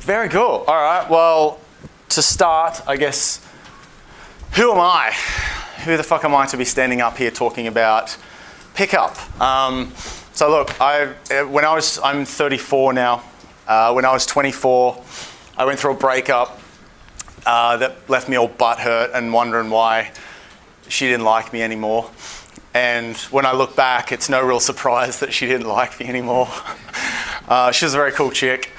Very cool. All right, well, to start, I guess, who am I? Who the fuck am I to be standing up here talking about pickup? So look, I'm 34 now. When I was 24, I went through a breakup that left me all butthurt and wondering why she didn't like me anymore. And when I look back, it's no real surprise that she didn't like me anymore. She was a very cool chick.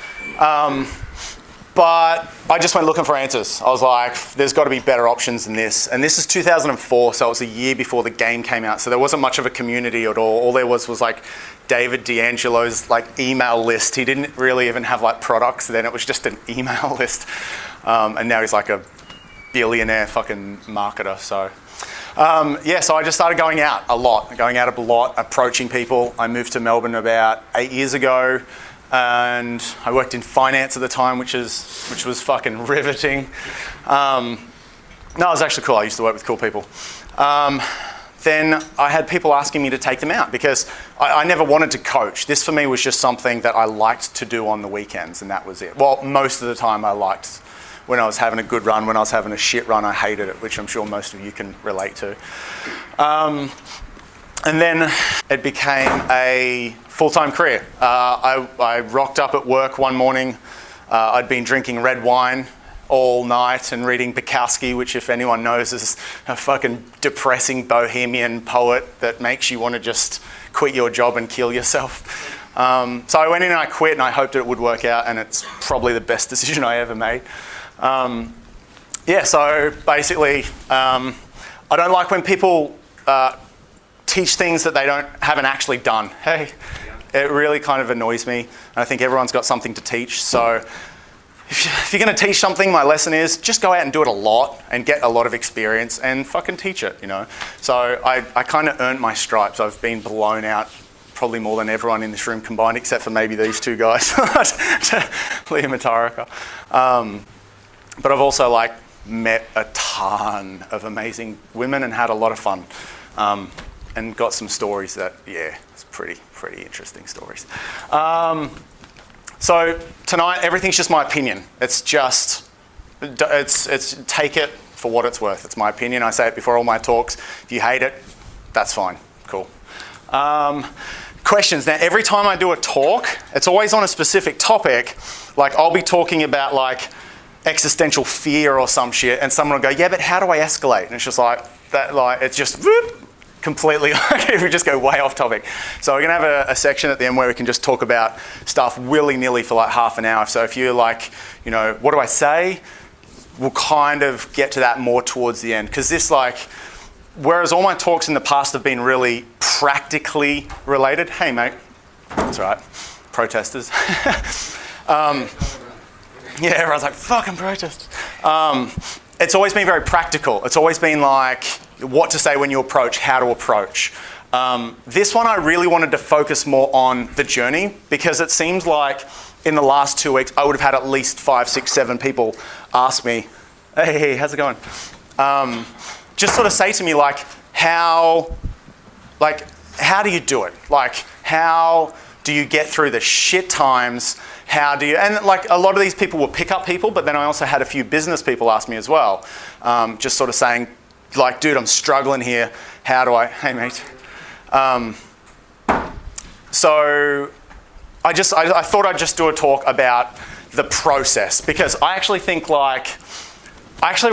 But I just went looking for answers. I was like, there's got to be better options than this. And this is 2004, so it was a year before the game came out. So there wasn't much of a community at all. All there was like David D'Angelo's like email list. He didn't really even have like products then. It was just an email list. And now he's like a billionaire fucking marketer. So so I just started going out a lot, approaching people. I moved to Melbourne about 8 years ago. And I worked in finance at the time, which was fucking riveting. No, it was actually cool. I used to work with cool people. Then I had people asking me to take them out because I never wanted to coach. This for me was just something that I liked to do on the weekends, and that was it. Well, most of the time I liked when I was having a good run. When I was having a shit run, I hated it, which I'm sure most of you can relate to. And then it became a full-time career. I rocked up at work one morning. I'd been drinking red wine all night and reading Bukowski, which if anyone knows is a fucking depressing bohemian poet that makes you want to just quit your job and kill yourself. So I went in and I quit and I hoped it would work out, and it's probably the best decision I ever made. So basically, I don't like when people teach things that they haven't actually done. Hey, it really kind of annoys me. And I think everyone's got something to teach. So if you're going to teach something, my lesson is just go out and do it a lot and get a lot of experience and fucking teach it, you know. So I kind of earned my stripes. I've been blown out probably more than everyone in this room combined, except for maybe these two guys, Liam and Taraka. But I've also met a ton of amazing women and had a lot of fun. And got some stories that, it's pretty interesting stories. So tonight, everything's just my opinion. It's take it for what it's worth. It's my opinion. I say it before all my talks. If you hate it, that's fine. Cool. Questions. Now, every time I do a talk, it's always on a specific topic. Like I'll be talking about like existential fear or some shit, and someone will go, yeah, but how do I escalate? And it's just like that. Like it's just whoop, completely, if we just go way off topic. So we're gonna have a section at the end where we can just talk about stuff willy-nilly for like half an hour. So if you're like, you know, what do I say? We'll kind of get to that more towards the end. Because this whereas all my talks in the past have been really practically related. Hey mate, that's right, protesters. Everyone's like, fucking protesters. It's always been very practical. It's always been like, what to say when you approach, how to approach. This one I really wanted to focus more on the journey because it seems like in the last 2 weeks I would have had at least 5, 6, 7 people ask me, hey, how's it going? Just sort of say to me how do you do it? Like, how do you get through the shit times? How do you, and like a lot of these people were pickup people, but then I also had a few business people ask me as well. Just sort of saying, like, dude, I'm struggling here. How do I, hey mate. So I thought I'd just do a talk about the process because I actually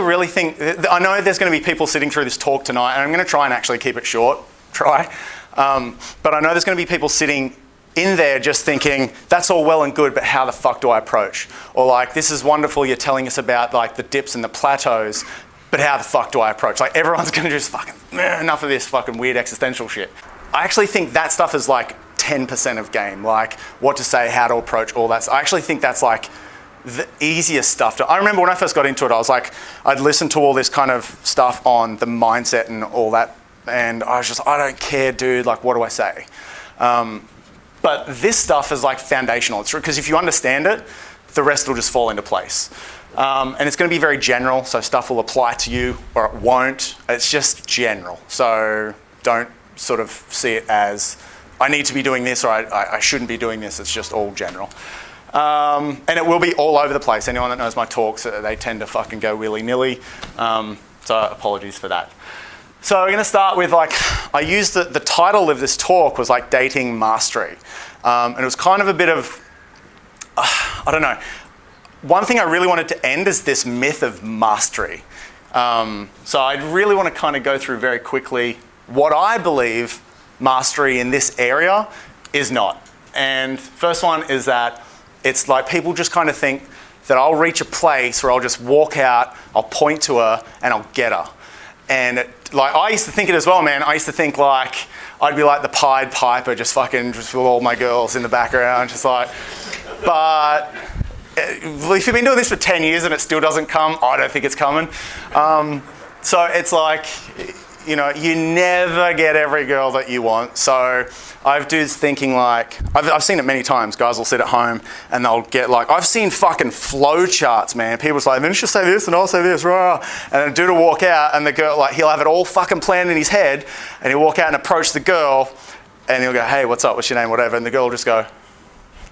really think, I know there's going to be people sitting through this talk tonight, and I'm going to try and actually keep it short, but I know there's going to be people sitting in there just thinking, that's all well and good, but how the fuck do I approach? Or like, this is wonderful, you're telling us about like the dips and the plateaus, but how the fuck do I approach? Like everyone's gonna just fucking, enough of this fucking weird existential shit. I actually think that stuff is like 10% of game, like what to say, how to approach, all that. I actually think that's like the easiest stuff to, I remember when I first got into it, I was like, I'd listen to all this kind of stuff on the mindset and all that, and I was just, I don't care, dude, like what do I say? But this stuff is like foundational. It's because if you understand it, the rest will just fall into place. And it's going to be very general, so stuff will apply to you or it won't. It's just general. So don't sort of see it as, I need to be doing this or I shouldn't be doing this. It's just all general. And it will be all over the place. Anyone that knows my talks, they tend to fucking go willy-nilly. So apologies for that. So we're going to start with I used the title of this talk was dating mastery. And it was kind of a bit of, I don't know. One thing I really wanted to end is this myth of mastery. So I really want to kind of go through very quickly what I believe mastery in this area is not. And first one is that it's people just kind of think that I'll reach a place where I'll just walk out, I'll point to her, and I'll get her. And I used to think it as well, man. I used to think I'd be like the Pied Piper, just with all my girls in the background, but if you've been doing this for 10 years and it still doesn't come, I don't think it's coming. So it's you never get every girl that you want. So I've dudes thinking I've seen it many times. Guys will sit at home and they'll get I've seen fucking flow charts, man. People's then she'll say this and I'll say this, rah. And a dude will walk out and the girl, he'll have it all fucking planned in his head and he'll walk out and approach the girl and he'll go, hey, what's up, what's your name, whatever. And the girl will just go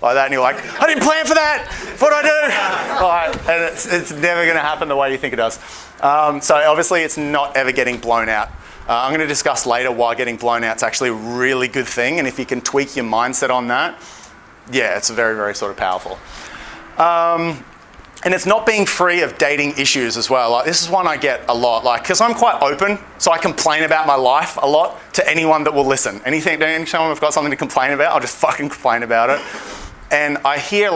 like that and you're I didn't plan for that, what'd I do? And it's never gonna happen the way you think it does. So obviously it's not ever getting blown out. I'm going to discuss later why getting blown out is actually a really good thing, and if you can tweak your mindset on that, yeah, it's very, very sort of powerful. And it's not being free of dating issues as well. This is one I get a lot, because I'm quite open, so I complain about my life a lot to anyone that will listen. Anytime I've got something to complain about, I'll just fucking complain about it. And I hear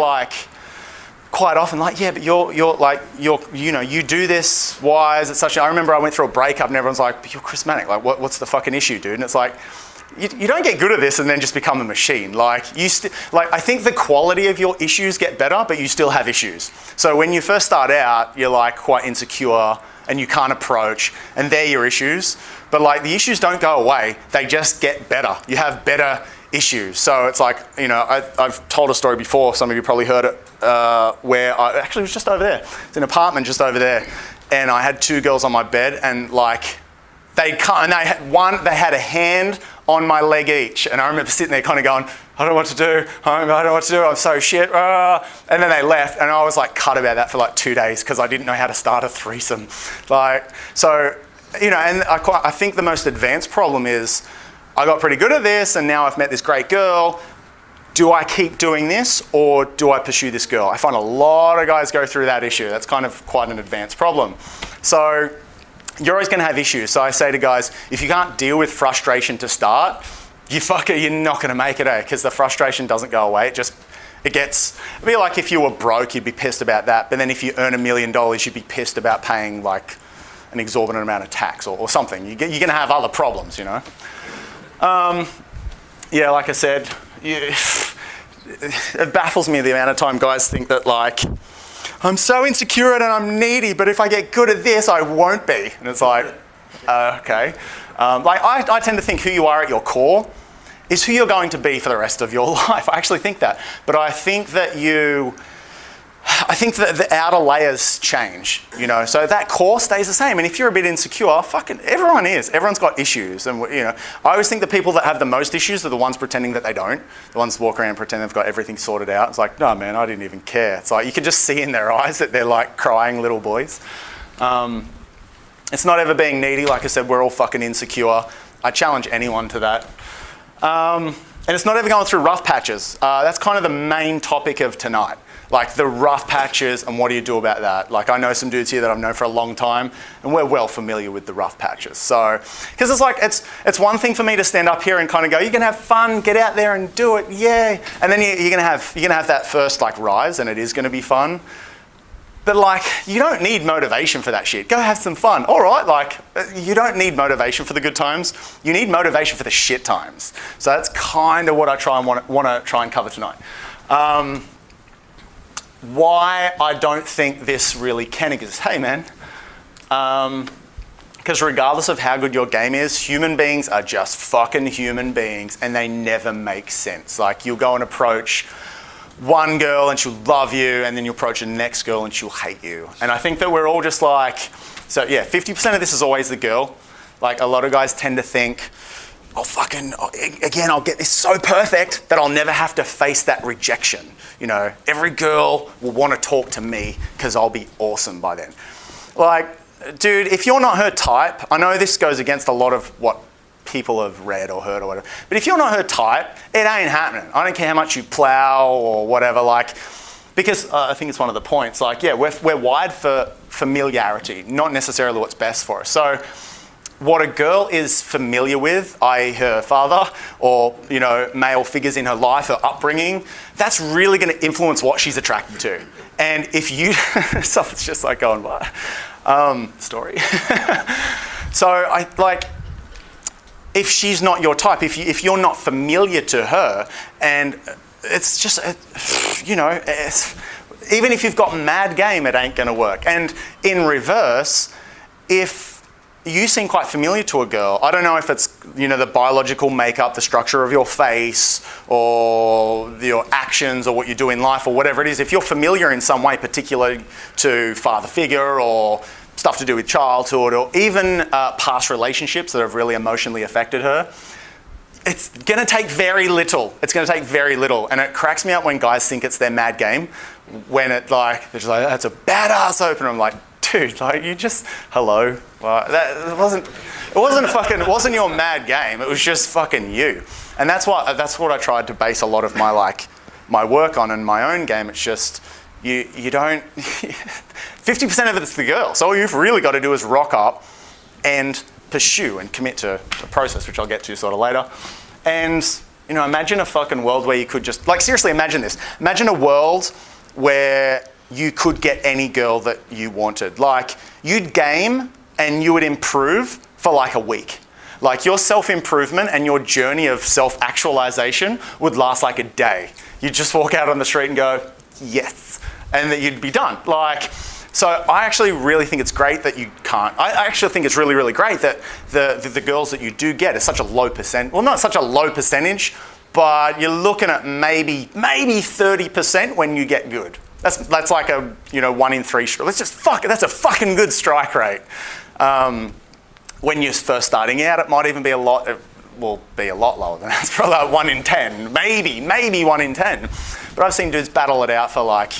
quite often yeah, but you do this, why is it such I remember I went through a breakup and everyone's but you're charismatic, what's the fucking issue, dude? And it's you don't get good at this and then just become a machine. I think the quality of your issues get better, but you still have issues. So when you first start out, you're quite insecure and you can't approach, and they're your issues. But the issues don't go away, they just get better. You have better issues. So it's I've told a story before, some of you probably heard it, where it was just over there. It's an apartment just over there. And I had two girls on my bed and they had a hand on my leg each. And I remember sitting there kind of going, I don't know what to do. I don't know what to do. I'm so shit. And then they left and I was cut about that for 2 days because I didn't know how to start a threesome. And I think the most advanced problem is I got pretty good at this and now I've met this great girl. Do I keep doing this or do I pursue this girl? I find a lot of guys go through that issue. That's kind of quite an advanced problem. So you're always going to have issues. So I say to guys, if you can't deal with frustration to start, you're not going to make it, because the frustration doesn't go away. It'd be like if you were broke, you'd be pissed about that. But then if you earn $1 million, you'd be pissed about paying an exorbitant amount of tax or something. You're going to have other problems, Yeah, like I said, it baffles me the amount of time guys think that I'm so insecure and I'm needy, but if I get good at this, I won't be. And it's okay. I tend to think who you are at your core is who you're going to be for the rest of your life. I actually think that. But I think that the outer layers change, so that core stays the same. And if you're a bit insecure, fucking everyone is. Everyone's got issues. And, I always think the people that have the most issues are the ones pretending that they don't. The ones that walk around and pretend they've got everything sorted out. It's no, man, I didn't even care. It's you can just see in their eyes that they're crying little boys. It's not ever being needy. Like I said, we're all fucking insecure. I challenge anyone to that. And it's not ever going through rough patches. That's kind of the main topic of tonight. The rough patches and what do you do about that? I know some dudes here that I've known for a long time and we're well familiar with the rough patches. So, because it's one thing for me to stand up here and kind of go, you can have fun, get out there and do it, yeah. And then you're gonna have that first rise and it is gonna be fun. But you don't need motivation for that shit. Go have some fun. All right, you don't need motivation for the good times. You need motivation for the shit times. So that's kind of what I want to try and cover tonight. Why I don't think this really can exist. Hey, man. Because regardless of how good your game is, human beings are just fucking human beings and they never make sense. You'll go and approach one girl and she'll love you and then you'll approach the next girl and she'll hate you. And I think that we're all just 50% of this is always the girl. A lot of guys tend to think, I'll get this so perfect that I'll never have to face that rejection. You know, every girl will want to talk to me because I'll be awesome by then. Like, dude, if you're not her type, I know this goes against a lot of what people have read or heard or whatever, but if you're not her type, it ain't happening. I don't care how much you plow or whatever, like, because I think it's one of the points, like, yeah, we're wired for familiarity, not necessarily what's best for us. So what a girl is familiar with, i.e. her father or, you know, male figures in her life, her upbringing, that's really going to influence what she's attracted to. And if you, stuff's just like going by, story. So if she's not your type, if you're not familiar to her, and it's just, you know, even if you've got mad game, it ain't going to work. And in reverse, if you seem quite familiar to a girl, I don't know if it's, you know, the biological makeup, the structure of your face, or your actions, or what you do in life, or whatever it is. If you're familiar in some way, particularly to father figure, or stuff to do with childhood, or even past relationships that have really emotionally affected her, it's going to take very little. It's going to take very little. And it cracks me up when guys think it's their mad game, when it like, they're just like, that's a badass opener. I'm like, dude, like, you just, hello. Well, it wasn't your mad game. It was just fucking you. And that's what I tried to base a lot of my work on and my own game. It's just, you don't, 50% of it's the girl. So all you've really got to do is rock up and pursue and commit to the process, which I'll get to sort of later. And, you know, imagine a fucking world where you could just, like, seriously, imagine this. Imagine a world where you could get any girl that you wanted. Like, you'd game and you would improve for like a week. Like, your self-improvement and your journey of self-actualization would last like a day. You'd just walk out on the street and go, yes, and that you'd be done. Like, so I actually really think it's great that you can't. I actually think it's really, really great that the girls that you do get is such a low percent. Well, not such a low percentage, but you're looking at maybe 30% when you get good. That's like a, you know, 1 in 3. That's a fucking good strike rate. When you're first starting out, it might even be a lot. It will be a lot lower than that. It's probably like 1 in 10, maybe 1 in 10. But I've seen dudes battle it out for like,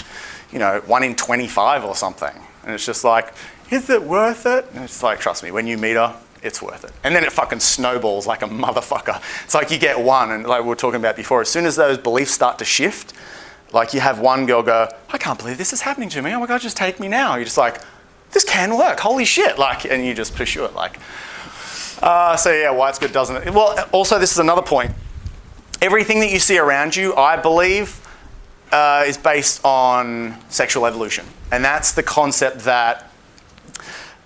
you know, 1 in 25 or something. And it's just like, is it worth it? And it's like, trust me, when you meet her, it's worth it. And then it fucking snowballs like a motherfucker. It's like you get one, and like we were talking about before, as soon as those beliefs start to shift, like you have one girl go, I can't believe this is happening to me. Oh my God, just take me now. You're just like, this can work. Holy shit. Like, and you just pursue it. Like, so yeah, why it's good, doesn't it? Well, also this is another point. Everything that you see around you, I believe, is based on sexual evolution. And that's the concept that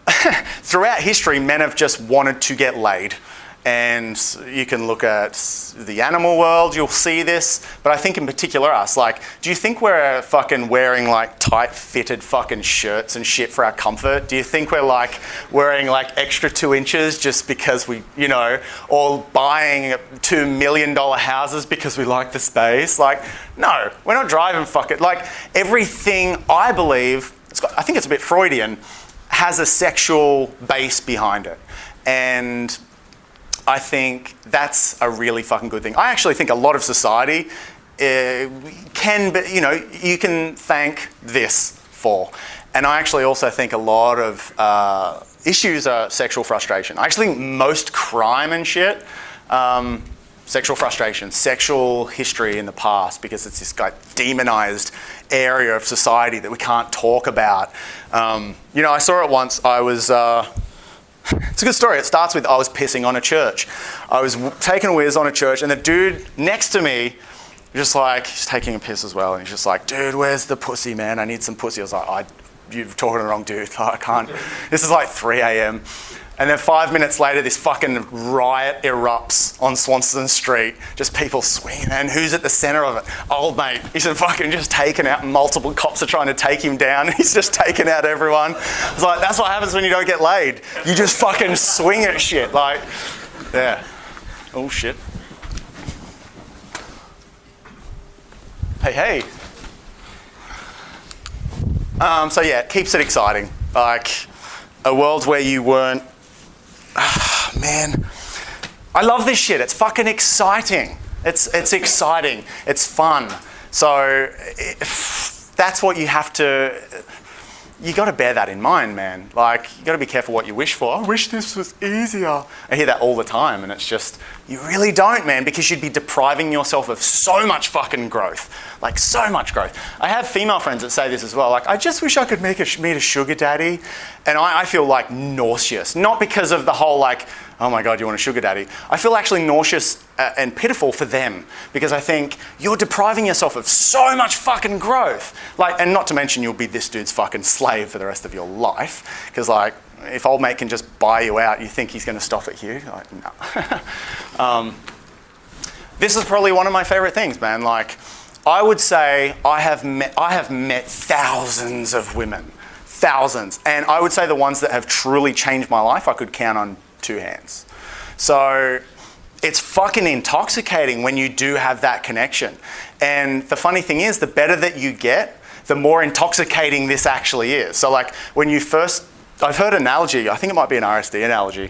throughout history, men have just wanted to get laid. And you can look at the animal world, you'll see this. But I think in particular us, like, do you think we're fucking wearing like tight fitted fucking shirts and shit for our comfort? Do you think we're like wearing like extra 2 inches just because we, you know, or buying $2 million houses because we like the space? Like, no, we're not driving fucking, like everything I believe, I think it's a bit Freudian, has a sexual base behind it. And I think that's a really fucking good thing. I actually think a lot of society can, but you know, you can thank this for. And I actually also think a lot of issues are sexual frustration. I actually think most crime and shit, sexual frustration, sexual history in the past, because it's this like demonized area of society that we can't talk about. You know, I saw it once. I was. It's a good story. It starts with I was pissing on a church. I was taking a whiz on a church, and the dude next to me, just like, he's taking a piss as well, and he's just like, dude, where's the pussy, man? I need some pussy. I was like, you're talking to the wrong dude. I can't. This is like 3 a.m. And then 5 minutes later, this fucking riot erupts on Swanston Street. Just people swinging. And who's at the centre of it? Old mate. He's fucking just taken out. Multiple cops are trying to take him down. He's just taking out everyone. It's like, that's what happens when you don't get laid. You just fucking swing at shit. Like, yeah. Oh, shit. Hey. So yeah, it keeps it exciting. Like, a world where you weren't... man, I love this shit. It's fucking exciting. It's exciting. It's fun. So that's what you have to... You got to bear that in mind, man. Like, you got to be careful what you wish for. I wish this was easier. I hear that all the time, and it's just, you really don't, man, because you'd be depriving yourself of so much fucking growth. Like, so much growth. I have female friends that say this as well. Like, I just wish I could meet a sugar daddy. And I feel like nauseous. Not because of the whole like, oh my God, you want a sugar daddy. I feel actually nauseous and pitiful for them because I think you're depriving yourself of so much fucking growth. Like, and not to mention you'll be this dude's fucking slave for the rest of your life. Because like, if old mate can just buy you out, you think he's going to stop at you? Like, no. This is probably one of my favorite things, man. Like, I would say I have met thousands of women. Thousands. And I would say the ones that have truly changed my life, I could count on 2 hands. So it's fucking intoxicating when you do have that connection. And the funny thing is, the better that you get, the more intoxicating this actually is. So like when you first, I've heard an analogy, I think it might be an RSD analogy,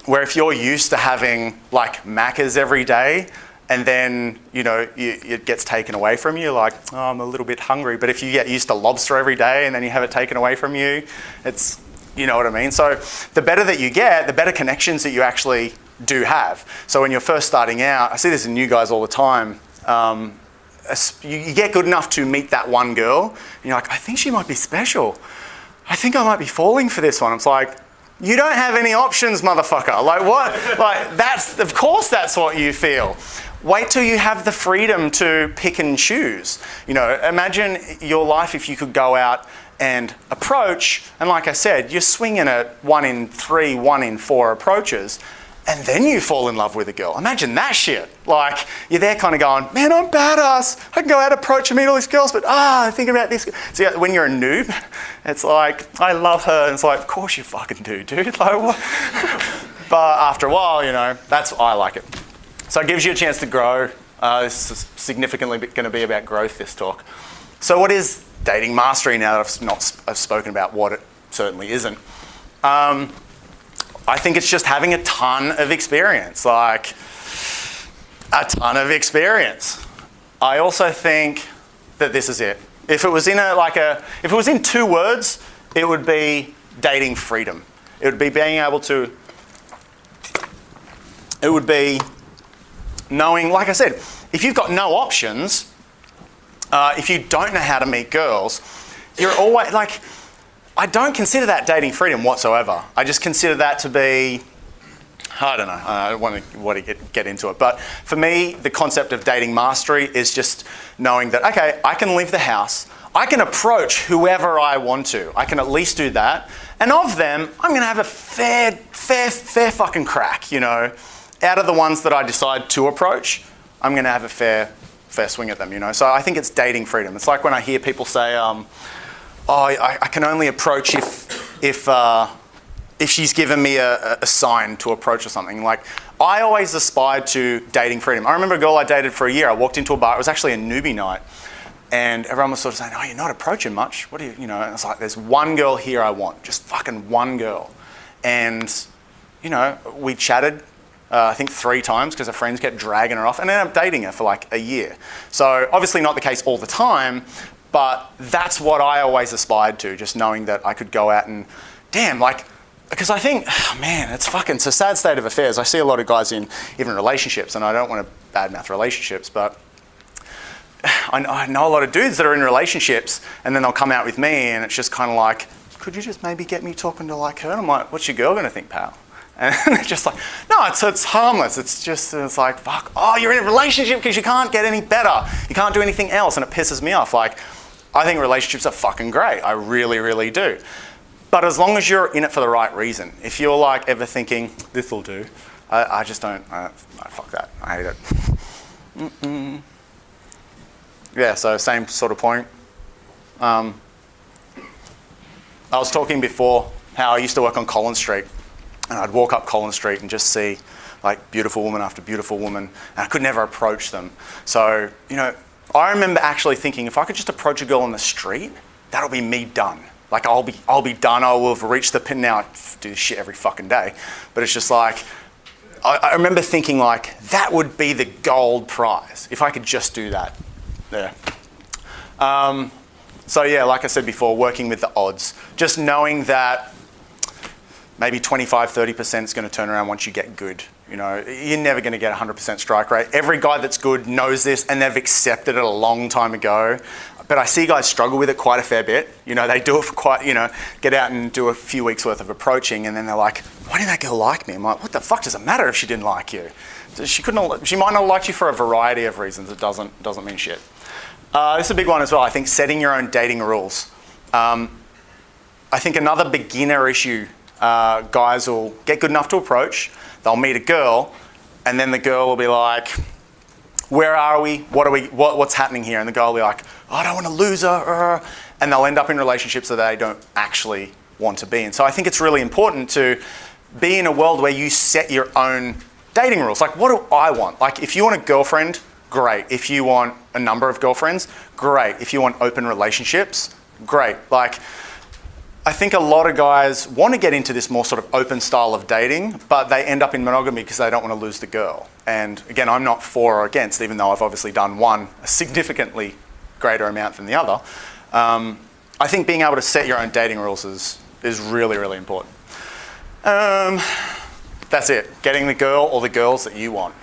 where if you're used to having like Maccas every day, and then, you know, it gets taken away from you, like, oh, I'm a little bit hungry. But if you get used to lobster every day and then you have it taken away from you, it's, you know what I mean? So the better that you get, the better connections that you actually do have. So when you're first starting out, I see this in new guys all the time, you get good enough to meet that one girl, and you're like, I think she might be special. I think I might be falling for this one. It's like, you don't have any options, motherfucker. Like what? Like that's, of course that's what you feel. Wait till you have the freedom to pick and choose. You know, imagine your life if you could go out and approach, and like I said, you're swinging at 1 in 3, 1 in 4 approaches, and then you fall in love with a girl. Imagine that shit. Like, you're there kind of going, man, I'm badass. I can go out, approach and meet all these girls, but I'm thinking about this. So yeah, when you're a noob, it's like, I love her. And it's like, of course you fucking do, dude. Like, what? But after a while, you know, I like it. So it gives you a chance to grow. This is significantly going to be about growth, this talk. So what is dating mastery now that I've spoken about what it certainly isn't? I think it's just having a ton of experience, like a ton of experience. I also think that this is it. If it was if it was in 2 words, it would be dating freedom. It would be being able to, it would be knowing, like I said, if you've got no options, if you don't know how to meet girls, you're always like, I don't consider that dating freedom whatsoever. I just consider that to be, I don't know, I don't want to get into it. But for me, the concept of dating mastery is just knowing that, okay, I can leave the house, I can approach whoever I want to. I can at least do that. And of them, I'm going to have a fair fucking crack, you know. Out of the ones that I decide to approach, I'm going to have a fair swing at them, you know. So I think it's dating freedom. It's like when I hear people say, I can only approach if she's given me a sign to approach or something. Like, I always aspired to dating freedom. I remember a girl I dated for a year. I walked into a bar. It was actually a newbie night. And everyone was sort of saying, oh, you're not approaching much. What do you know? And it's like, there's one girl here I want. Just fucking one girl. And, you know, we chatted, I think 3 times because her friends kept dragging her off and ended up dating her for like a year. So obviously not the case all the time, but that's what I always aspired to, just knowing that I could go out and, damn, like, because I think, man, it's a sad state of affairs. I see a lot of guys in even relationships, and I don't want to badmouth relationships, but I know a lot of dudes that are in relationships and then they'll come out with me and it's just kind of like, could you just maybe get me talking to like her? And I'm like, what's your girl going to think, pal? And they're just like, no, it's harmless. It's like, fuck, oh, you're in a relationship because you can't get any better. You can't do anything else. And it pisses me off. Like, I think relationships are fucking great. I really, really do. But as long as you're in it for the right reason, if you're like ever thinking, this'll do, I just don't, fuck that. I hate it. Mm-mm. Yeah, so same sort of point. I was talking before how I used to work on Collins Street, and I'd walk up Collins Street and just see like beautiful woman after beautiful woman, and I could never approach them. So, you know, I remember actually thinking, if I could just approach a girl on the street, that'll be me done. Like I'll be done. I will have reached the pin. Now I do this shit every fucking day, but it's just like, I remember thinking like, that would be the gold prize if I could just do that. Yeah. So yeah, like I said before, working with the odds, just knowing that maybe 25, 30% is going to turn around once you get good. You know, you're never going to get 100% strike rate. Every guy that's good knows this and they've accepted it a long time ago. But I see guys struggle with it quite a fair bit. You know, they do it for quite, you know, get out and do a few weeks worth of approaching and then they're like, why didn't that girl like me? I'm like, what the fuck does it matter if she didn't like you? She might not have liked you for a variety of reasons. It doesn't mean shit. This is a big one as well. I think setting your own dating rules. I think another beginner issue, guys will get good enough to approach, they'll meet a girl, and then the girl will be like, where are we? What's happening here? And the girl will be like, oh, I don't want to lose her. And they'll end up in relationships that they don't actually want to be in. So I think it's really important to be in a world where you set your own dating rules. Like, what do I want? Like, if you want a girlfriend, great. If you want a number of girlfriends, great. If you want open relationships, great. Like, I think a lot of guys want to get into this more sort of open style of dating, but they end up in monogamy because they don't want to lose the girl. And again, I'm not for or against, even though I've obviously done one a significantly greater amount than the other. I think being able to set your own dating rules is really, really important. That's it. Getting the girl or the girls that you want.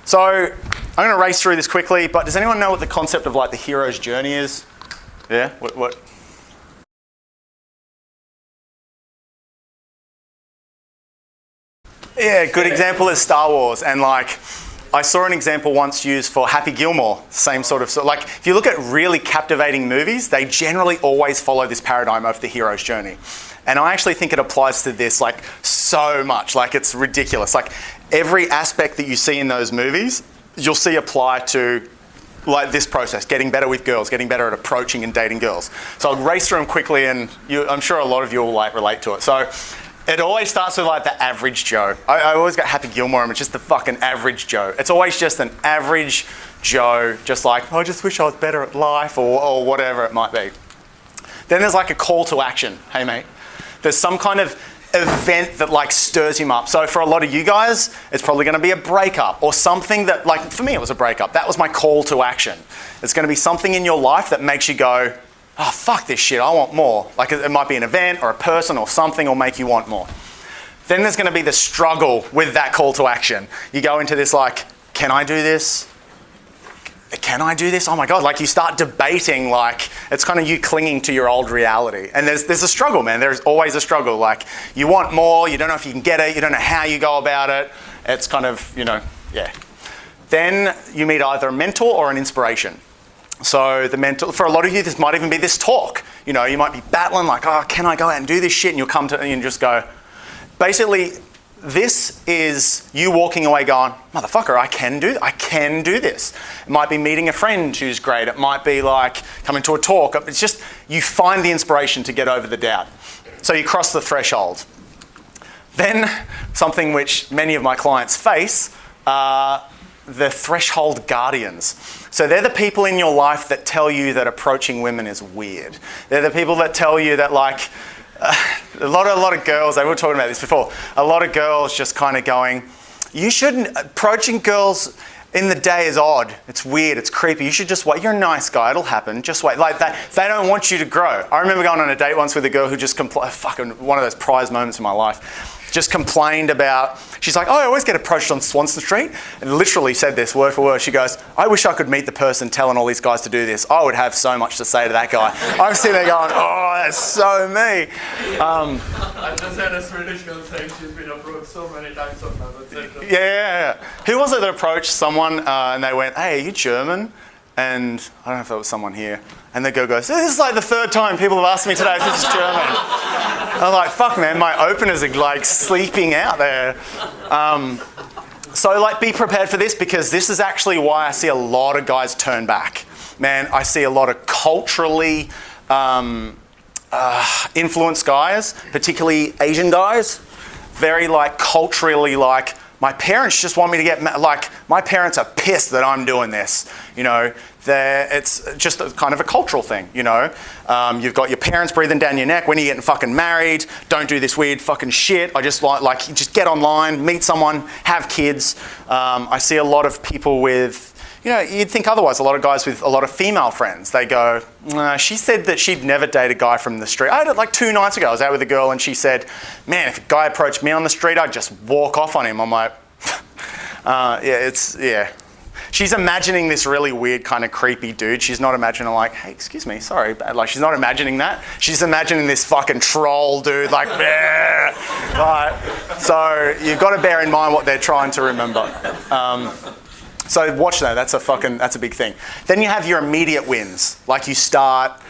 So I'm going to race through this quickly, but does anyone know what the concept of like the hero's journey is? Yeah? What? Yeah, good example is Star Wars. And like, I saw an example once used for Happy Gilmore, same sort of, so like if you look at really captivating movies, they generally always follow this paradigm of the hero's journey. And I actually think it applies to this like so much, like it's ridiculous. Like every aspect that you see in those movies, you'll see apply to like this process, getting better with girls, getting better at approaching and dating girls. So I'll race through them quickly and I'm sure a lot of you will like relate to it. So it always starts with like the average Joe. I always got Happy Gilmore and it's just the fucking average Joe. It's always just an average Joe, just like, oh, I just wish I was better at life or whatever it might be. Then there's like a call to action. Hey mate, there's some kind of event that like stirs him up. So for a lot of you guys, it's probably going to be a breakup or something that, like for me it was a breakup. That was my call to action. It's going to be something in your life that makes you go, oh, fuck this shit, I want more. Like it might be an event or a person or something will make you want more. Then there's going to be the struggle with that call to action. You go into this like, can I do this? Can I do this? Oh my God, like you start debating, like it's kind of you clinging to your old reality. And there's a struggle, man. There's always a struggle. Like you want more, you don't know if you can get it, you don't know how you go about it. It's kind of, you know, yeah. Then you meet either a mentor or an inspiration. So the mentor, for a lot of you, this might even be this talk. You know, you might be battling like, oh, can I go out and do this shit? And you'll come to and just go, basically, this is you walking away going, motherfucker, I can do this. It might be meeting a friend who's great. It might be like coming to a talk. It's just, you find the inspiration to get over the doubt. So you cross the threshold. Then something which many of my clients face are the threshold guardians. So they're the people in your life that tell you that approaching women is weird. They're the people that tell you that like, a lot of girls, they were talking about this before, a lot of girls just kind of going, you shouldn't, approaching girls in the day is odd, it's weird, it's creepy, you should just wait, you're a nice guy, it'll happen, just wait. Like that, they don't want you to grow. I remember going on a date once with a girl who just fucking one of those prized moments in my life, just complained about, she's like, oh, I always get approached on Swanston Street, and literally said this word for word. She goes, I wish I could meet the person telling all these guys to do this. I would have so much to say to that guy. I'm sitting there going, oh, that's so me. I just had a Swedish girl saying she's been approached so many times on that. Yeah. Who was it that approached someone and they went, hey, are you German? And I don't know if there was someone here. And the girl goes, this is like the third time people have asked me today if this is German. I'm like, fuck man, my openers are like sleeping out there. So like be prepared for this because this is actually why I see a lot of guys turn back. Man, I see a lot of culturally influenced guys, particularly Asian guys, very like culturally like my parents just want me to get, like, my parents are pissed that I'm doing this, you know. It's just kind of a cultural thing, you know. You've got your parents breathing down your neck, when are you getting fucking married? Don't do this weird fucking shit. I just like just get online, meet someone, have kids. I see a lot of people with, you know, you'd think otherwise. A lot of guys with a lot of female friends, they go, she said that she'd never date a guy from the street. I had it like 2 nights ago. I was out with a girl and she said, man, if a guy approached me on the street, I'd just walk off on him. I'm like, yeah. She's imagining this really weird kind of creepy dude. She's not imagining like, hey, excuse me, sorry. Like, she's not imagining that. She's imagining this fucking troll dude, like, right. So you've got to bear in mind what they're trying to remember. So watch that, that's a big thing. Then you have your immediate wins. Like you start,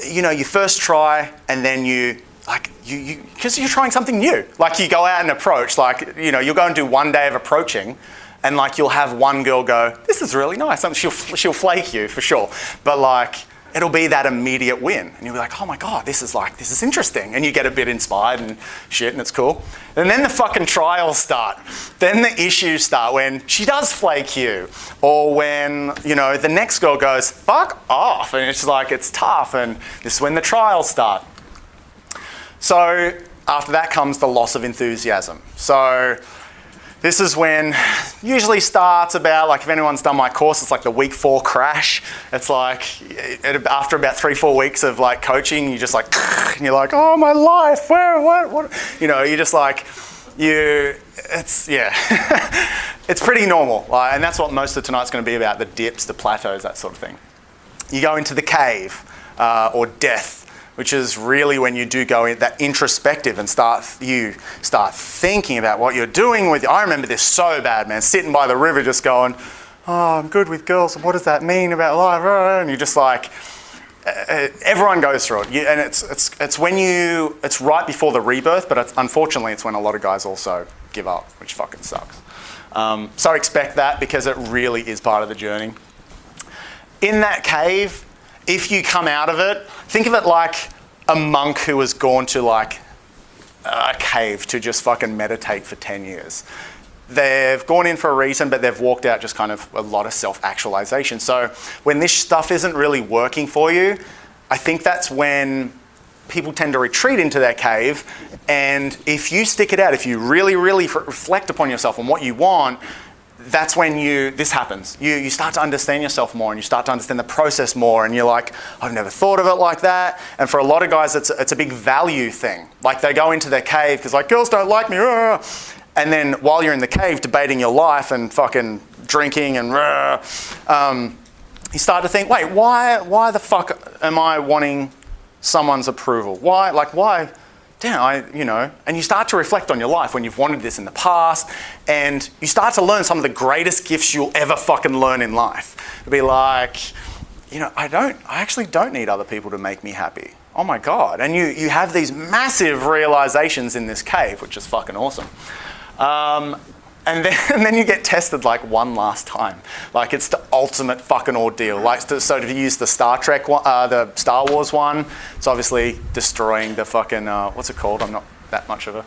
you know, you first try and then because you're trying something new. Like you go out and approach, like, you know, you'll go and do 1 day of approaching and like you'll have one girl go, this is really nice. She'll flake you for sure. But like, it'll be that immediate win. And you'll be like, oh my God, this is interesting. And you get a bit inspired and shit, and it's cool. And then the fucking trials start. Then the issues start when she does flake you. Or when, you know, the next girl goes, fuck off. And it's like, it's tough. And this is when the trials start. So after that comes the loss of enthusiasm. So this is when usually starts about, like if anyone's done my course, it's like the week 4 crash. It's like after about 3-4 weeks of like coaching, you just like, and you're like, oh my life, what? You know, you're just like, it's pretty normal. And that's what most of tonight's going to be about, the dips, the plateaus, that sort of thing. You go into the cave or death, which is really when you do go in that introspective and start thinking about what you're doing with. I remember this so bad, man, sitting by the river just going, oh, I'm good with girls. What does that mean about life? And you're just like, everyone goes through it. And it's when it's right before the rebirth, but unfortunately it's when a lot of guys also give up, which fucking sucks. So expect that because it really is part of the journey. In that cave, if you come out of it, think of it like a monk who has gone to like a cave to just fucking meditate for 10 years. They've gone in for a reason, but they've walked out just kind of a lot of self-actualization. So when this stuff isn't really working for you, I think that's when people tend to retreat into their cave. And if you stick it out, if you really, really reflect upon yourself and what you want, that's when this happens. You start to understand yourself more and you start to understand the process more and you're like, I've never thought of it like that. And for a lot of guys, it's a big value thing. Like they go into their cave because like, girls don't like me. And then while you're in the cave debating your life and fucking drinking and you start to think, wait, why the fuck am I wanting someone's approval? Why? Damn, and you start to reflect on your life when you've wanted this in the past, and you start to learn some of the greatest gifts you'll ever fucking learn in life. It'll be like, I actually don't need other people to make me happy. Oh my God. And you have these massive realizations in this cave, which is fucking awesome. And then you get tested like one last time. Like it's the ultimate fucking ordeal. So to use the Star Trek one, the Star Wars one, it's obviously destroying the fucking, what's it called? I'm not that much of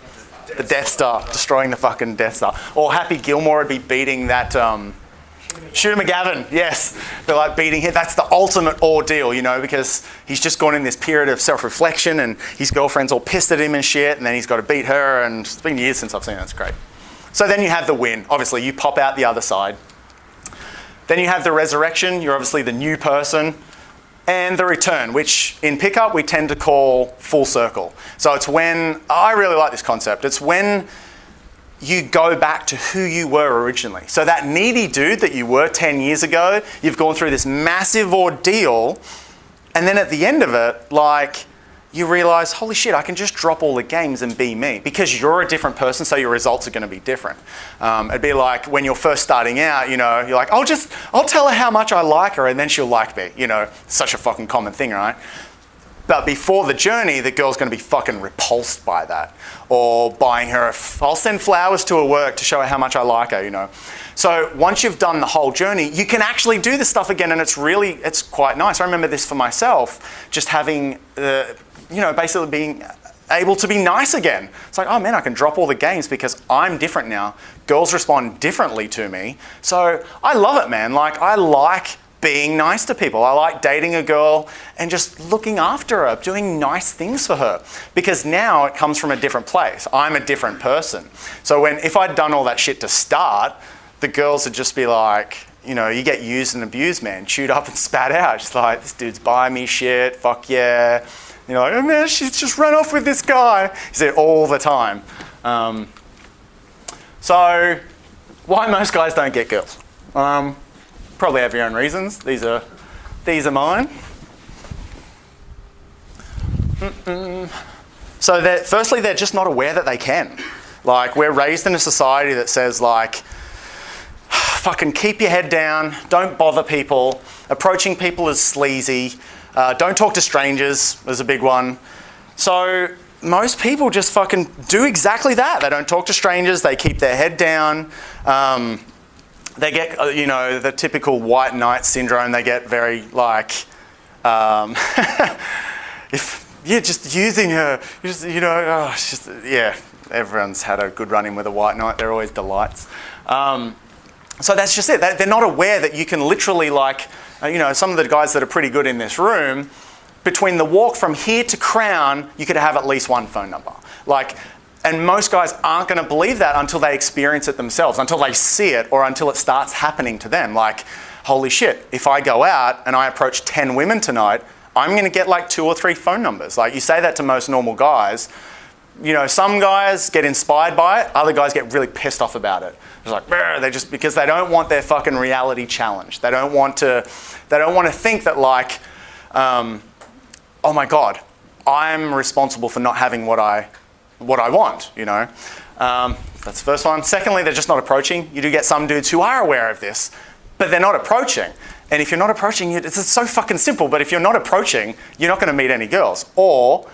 the Death Star, destroying the fucking Death Star. Or Happy Gilmore would be beating that, Shooter McGavin, yes. They're like beating him. That's the ultimate ordeal, because he's just gone in this period of self-reflection and his girlfriend's all pissed at him and shit, and then he's got to beat her, and it's been years since I've seen that. It's great. So then you have the win. Obviously, you pop out the other side. Then you have the resurrection. You're obviously the new person. And the return, which in pickup we tend to call full circle. So it's when, I really like this concept, it's when you go back to who you were originally. So that needy dude that you were 10 years ago, you've gone through this massive ordeal, and then at the end of it, you realize, holy shit, I can just drop all the games and be me, because you're a different person, so your results are going to be different. It'd be like when you're first starting out, you're like, I'll tell her how much I like her and then she'll like me. Such a fucking common thing, right? But before the journey, the girl's going to be fucking repulsed by that. Or buying her, I'll send flowers to her work to show her how much I like her, So once you've done the whole journey, you can actually do this stuff again, and it's quite nice. I remember this for myself, just having basically being able to be nice again. It's like, oh man, I can drop all the games because I'm different now girls respond differently to me. So I love it, man. Like, I like being nice to people. I like dating a girl and just looking after her, doing nice things for her. Because now it comes from a different place. I'm a different person. So if I'd done all that shit to start, the girls would just be like, you know, you get used and abused, man, chewed up and spat out. Just like, this dude's buying me shit, fuck yeah. You know, like, oh man, she's just run off with this guy. You see it all the time. So why most guys don't get girls? Probably have your own reasons. These are mine. So firstly, they're just not aware that they can. Like, we're raised in a society that says, like, fucking keep your head down, don't bother people, approaching people is sleazy, don't talk to strangers is a big one. So most people just fucking do exactly that. They don't talk to strangers, they keep their head down. They get, you know, the typical white knight syndrome. They get very, like, just using her, just, you know, oh, it's just, yeah, everyone's had a good run-in with a white knight. They're always delights. So that's just it. They're not aware that you can literally, like, you know, some of the guys that are pretty good in this room, between the walk from here to Crown, you could have at least one phone number. Like, and most guys aren't going to believe that until they experience it themselves, until they see it, or until it starts happening to them. Like, holy shit, if I go out and I approach 10 women tonight, I'm going to get like 2 or 3 phone numbers. Like, you say that to most normal guys. You know, some guys get inspired by it, other guys get really pissed off about it. It's like, they just, because they don't want their fucking reality challenged. They don't want to think that, like, oh my God, I'm responsible for not having what I want, you know. That's the first one. Secondly, they're just not approaching. You do get some dudes who are aware of this, but they're not approaching. And if you're not approaching, it's so fucking simple, but if you're not approaching, you're not going to meet any girls. Or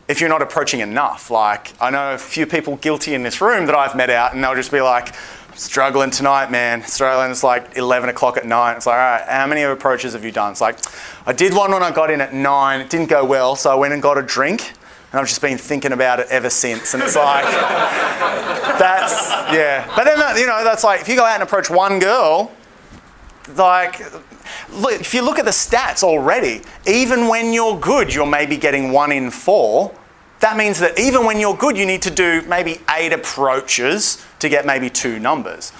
if you're not approaching enough. Like, I know a few people guilty in this room that I've met out, and they'll just be like, struggling tonight, man. Struggling. It's like 11 o'clock at night. It's like, all right, how many approaches have you done? It's like, I did one when I got in at 9. It didn't go well, so I went and got a drink, and I've just been thinking about it ever since. And it's like, that's, yeah. But then, you know, that's like, if you go out and approach one girl, like, look, if you look at the stats already, even when you're good, you're maybe getting 1 in 4. That means that even when you're good, you need to do maybe 8 approaches to get maybe 2 numbers.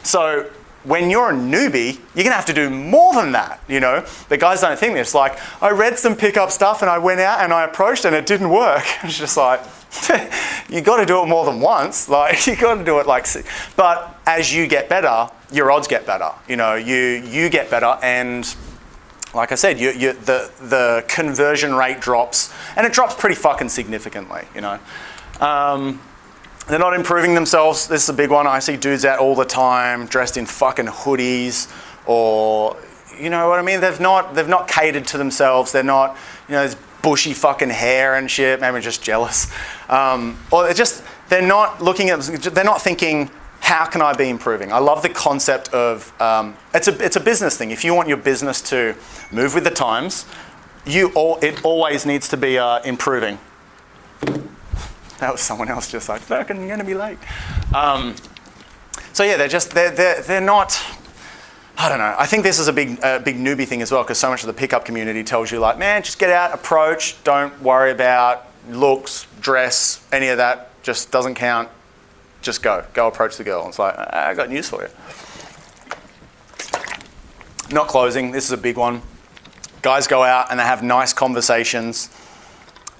So when you're a newbie, you're going to have to do more than that, you know. The guys don't think this. Like, I read some pickup stuff and I went out and I approached and it didn't work. It's just like, you got to do it more than once. Like, you got to do it like, but as you get better, your odds get better. You know, you get better, and like I said, the conversion rate drops, and it drops pretty fucking significantly, you know. They're not improving themselves. This is a big one. I see dudes out all the time dressed in fucking hoodies, or, you know what I mean? They've not catered to themselves. They're not, you know, this bushy fucking hair and shit. Maybe just jealous. Or they're not looking at, they're not thinking, how can I be improving? I love the concept of, it's a business thing. If you want your business to move with the times, it always needs to be improving. That was someone else just like, fucking, I'm going to be late. So yeah, they're not, I don't know. I think this is a big newbie thing as well, because so much of the pickup community tells you, like, man, just get out, approach, don't worry about looks, dress, any of that, just doesn't count. Just go approach the girl. And it's like, I got news for you. Not closing, this is a big one. Guys go out and they have nice conversations,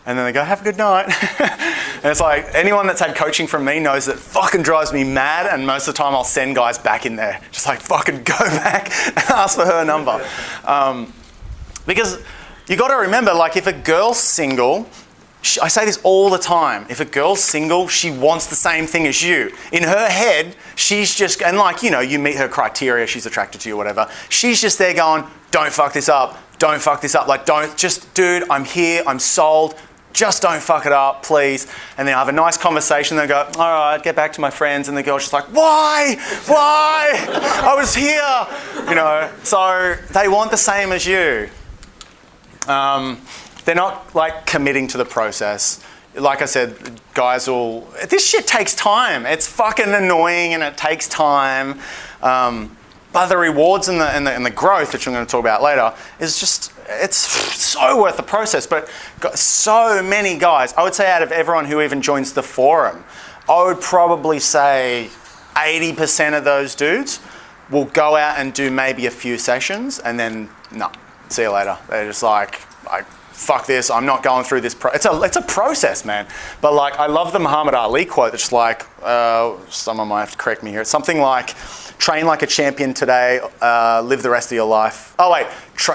and then they go, have a good night. And it's like, anyone that's had coaching from me knows that fucking drives me mad, and most of the time I'll send guys back in there. Just like, fucking go back and ask for her number. Because you got to remember, like, if a girl's single, I say this all the time, if a girl's single, she wants the same thing as you. In her head, she's just, and like, you know, you meet her criteria, she's attracted to you, whatever. She's just there going, don't fuck this up, don't fuck this up. Like, don't, just, dude, I'm here, I'm sold. Just don't fuck it up, please. And then I have a nice conversation. They go, all right, get back to my friends. And the girl's just like, why? I was here. You know, so they want the same as you. They're not like committing to the process. like I said, guys will, this shit takes time. It's fucking annoying and it takes time. But the rewards and the growth, which I'm going to talk about later, is just, it's so worth the process. But got so many guys, I would say out of everyone who even joins the forum, I would probably say 80% of those dudes will go out and do maybe a few sessions and then, no, see you later. They're just like fuck this, I'm not going through this. It's a process, man. But like, I love the Muhammad Ali quote that's like, someone might have to correct me here. It's something like, train like a champion today, live the rest of your life. Oh wait,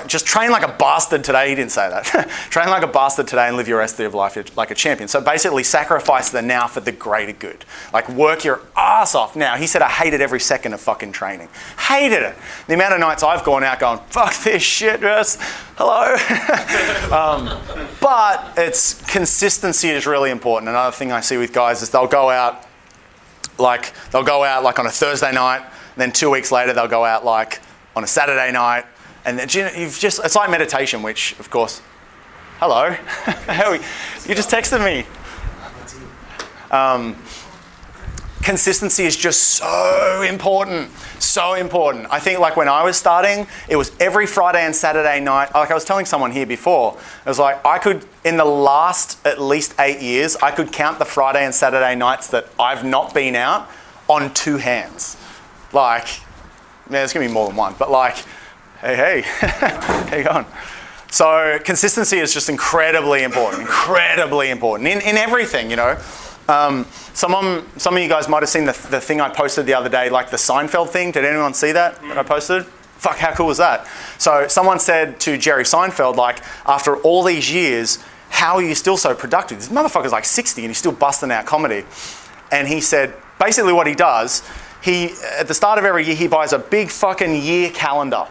just train like a bastard today. He didn't say that. Train like a bastard today and live your rest of your life like a champion. So basically sacrifice the now for the greater good. Like work your ass off now. He said, I hated every second of fucking training. Hated it. The amount of nights I've gone out going, fuck this shit, just hello. But consistency is really important. Another thing I see with guys is they'll go out like on a Thursday night, and then 2 weeks later, they'll go out like on a Saturday night. And then it's like meditation, which of course, hello. You just texted me. Consistency is just so important. So important. I think like when I was starting, it was every Friday and Saturday night. Like I was telling someone here before, it was like in the last at least 8 years, I could count the Friday and Saturday nights that I've not been out on 2 hands. Like, there's gonna be more than one, but like, hey, how you going? So consistency is just incredibly important in everything, you know. Some of you guys might have seen the thing I posted the other day, like the Seinfeld thing. Did anyone see that I posted? Fuck, how cool was that? So someone said to Jerry Seinfeld, like, after all these years, how are you still so productive? This motherfucker's like 60 and he's still busting out comedy. And he said, basically what he does, at the start of every year, he buys a big fucking year calendar.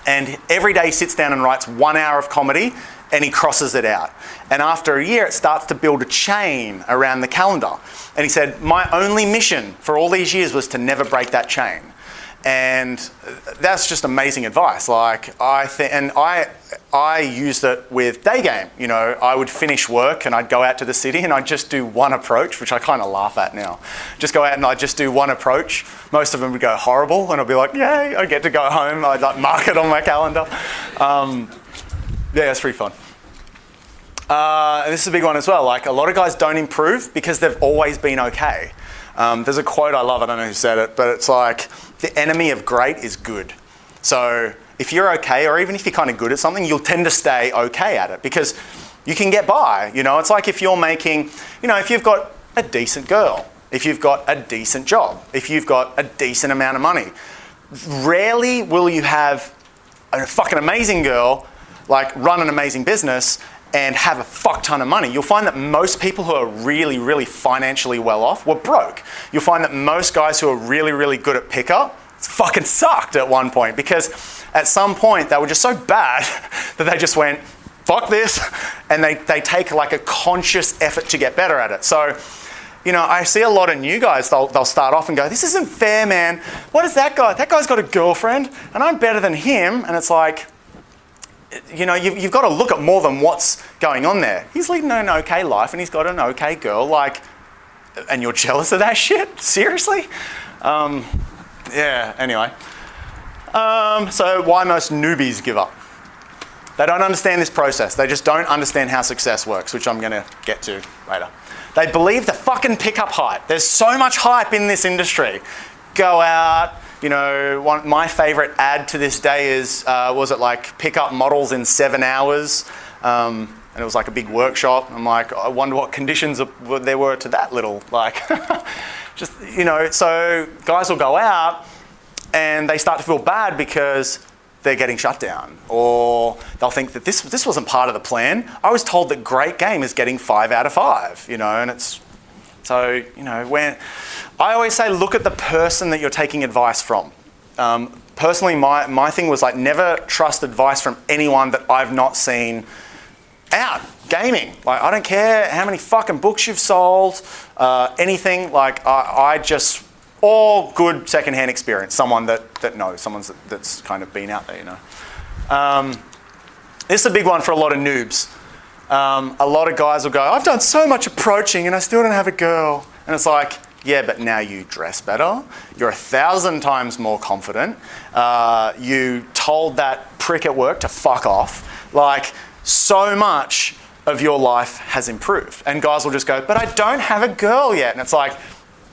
And every day he sits down and writes 1 hour of comedy and he crosses it out. And after a year, it starts to build a chain around the calendar. And he said, my only mission for all these years was to never break that chain. And that's just amazing advice. Like I used it with day game. You know, I would finish work and I'd go out to the city and I'd just do one approach, which I kind of laugh at now. Just go out and I'd just do one approach. Most of them would go horrible and I'd be like, yay, I get to go home. I'd like mark it on my calendar. Yeah, it's pretty fun. And this is a big one as well. Like a lot of guys don't improve because they've always been okay. There's a quote I love, I don't know who said it, but it's like, the enemy of great is good. So if you're okay, or even if you're kind of good at something, you'll tend to stay okay at it because you can get by. You know, it's like if you're making, you know, if you've got a decent girl, if you've got a decent job, if you've got a decent amount of money, rarely will you have a fucking amazing girl, like run an amazing business and have a fuck ton of money. You'll find that most people who are really, really financially well off were broke. You'll find that most guys who are really, really good at pickup fucking sucked at one point because at some point they were just so bad that they just went, fuck this, and they take like a conscious effort to get better at it. So, you know, I see a lot of new guys, they'll start off and go, this isn't fair, man. What is that guy? That guy's got a girlfriend and I'm better than him. And it's like, you know, you've got to look at more than what's going on there. He's leading an okay life and he's got an okay girl, like, and you're jealous of that shit? Seriously? Yeah, anyway. So why most newbies give up? They don't understand this process. They just don't understand how success works, which I'm going to get to later. They believe the fucking pickup hype. There's so much hype in this industry. Go out. You know, my favorite ad to this day is, was it like pick up models in 7 hours? And it was like a big workshop. I'm like, I wonder what conditions there were to that little, like, just, you know, so guys will go out and they start to feel bad because they're getting shut down. Or they'll think that this wasn't part of the plan. I was told that great game is getting 5 out of 5, you know, and it's, so, you know, when I always say, look at the person that you're taking advice from. Personally, my thing was like, never trust advice from anyone that I've not seen out gaming. Like, I don't care how many fucking books you've sold, anything. Like, I just, all good secondhand experience. Someone that knows, someone that's kind of been out there, you know. This is a big one for a lot of noobs. A lot of guys will go, I've done so much approaching and I still don't have a girl. And it's like, yeah, but now you dress better. You're 1,000 times more confident. You told that prick at work to fuck off. Like, so much of your life has improved. And guys will just go, but I don't have a girl yet. And it's like,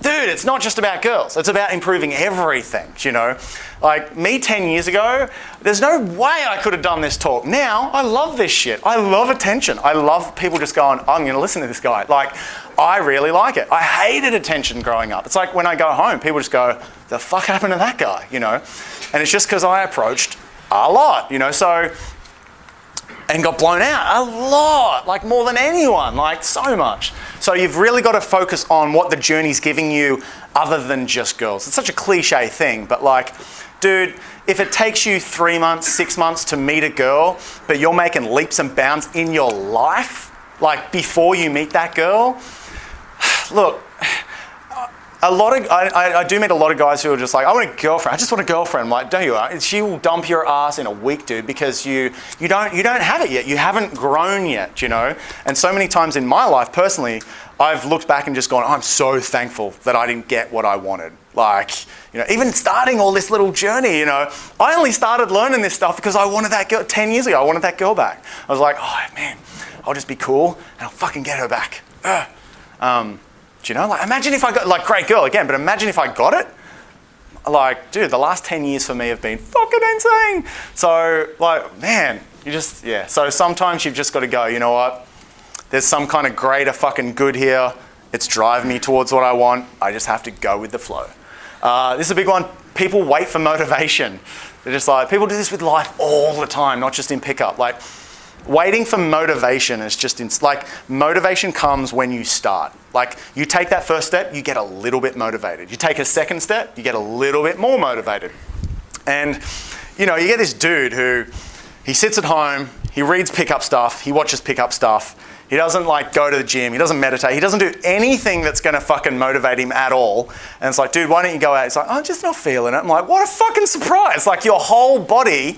dude, it's not just about girls. It's about improving everything, you know? Like, me 10 years ago, there's no way I could have done this talk. Now, I love this shit. I love attention. I love people just going, I'm going to listen to this guy. Like, I really like it. I hated attention growing up. It's like when I go home, people just go, the fuck happened to that guy, you know? And it's just because I approached a lot, you know? So, and got blown out a lot, like more than anyone, like so much. So you've really got to focus on what the journey's giving you other than just girls. It's such a cliche thing, but like, dude, if it takes you 3 months, 6 months to meet a girl, but you're making leaps and bounds in your life, like before you meet that girl, look, I do meet a lot of guys who are just like, I want a girlfriend. I just want a girlfriend. I'm like, don't you? She will dump your ass in a week, dude, because you don't have it yet. You haven't grown yet, you know? And so many times in my life, personally, I've looked back and just gone, I'm so thankful that I didn't get what I wanted. Like, you know, even starting all this little journey, you know, I only started learning this stuff because I wanted that girl 10 years ago. I wanted that girl back. I was like, oh man, I'll just be cool and I'll fucking get her back. Do you know, like, imagine if I got, like, great girl again, but imagine if I got it. Like, dude, the last 10 years for me have been fucking insane. So, like, man, you just, yeah. So sometimes you've just got to go, you know what? There's some kind of greater fucking good here. It's driving me towards what I want. I just have to go with the flow. This is a big one. People wait for motivation. They're just like, people do this with life all the time, not just in pickup. Like, waiting for motivation is just, like, motivation comes when you start. Like, you take that first step, you get a little bit motivated. You take a second step, you get a little bit more motivated. And, you know, you get this dude who, he sits at home, he reads pickup stuff, he watches pickup stuff, he doesn't, like, go to the gym, he doesn't meditate, he doesn't do anything that's going to fucking motivate him at all. And it's like, dude, why don't you go out? He's like, I'm just not feeling it. I'm like, what a fucking surprise. Like, your whole body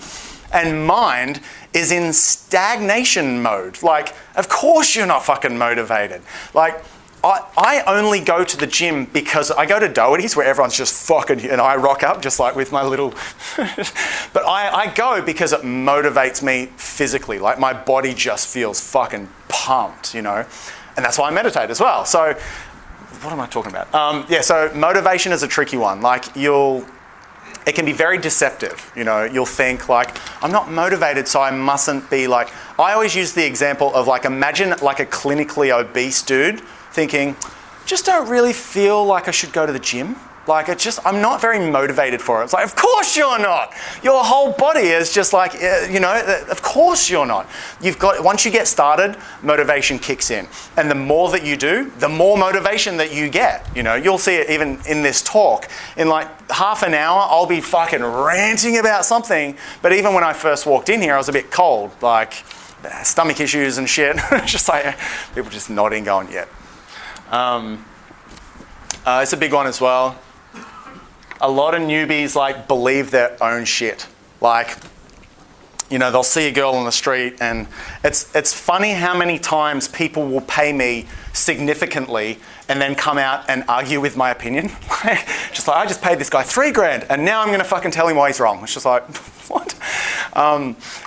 and mind is in stagnation mode. Like, of course you're not fucking motivated. Like, I only go to the gym because I go to Doherty's where everyone's just fucking, and I rock up just like with my little, but I go because it motivates me physically. Like, my body just feels fucking pumped, you know? And that's why I meditate as well. So, what am I talking about? Yeah, so motivation is a tricky one. Like, it can be very deceptive, you know. You'll think like, I'm not motivated, so I mustn't be like, I always use the example of like, imagine like a clinically obese dude thinking, just don't really feel like I should go to the gym. Like, I'm not very motivated for it. It's like, of course you're not. Your whole body is just like, you know, of course you're not. Once you get started, motivation kicks in. And the more that you do, the more motivation that you get. You know, you'll see it even in this talk. In like half an hour, I'll be fucking ranting about something. But even when I first walked in here, I was a bit cold, like stomach issues and shit. Just like people just nodding, going, yeah. It's a big one as well. A lot of newbies like believe their own shit. Like, you know, they'll see a girl on the street, and it's funny how many times people will pay me significantly and then come out and argue with my opinion. Just like, I just paid this guy $3,000 and now I'm going to fucking tell him why he's wrong. It's just like, what?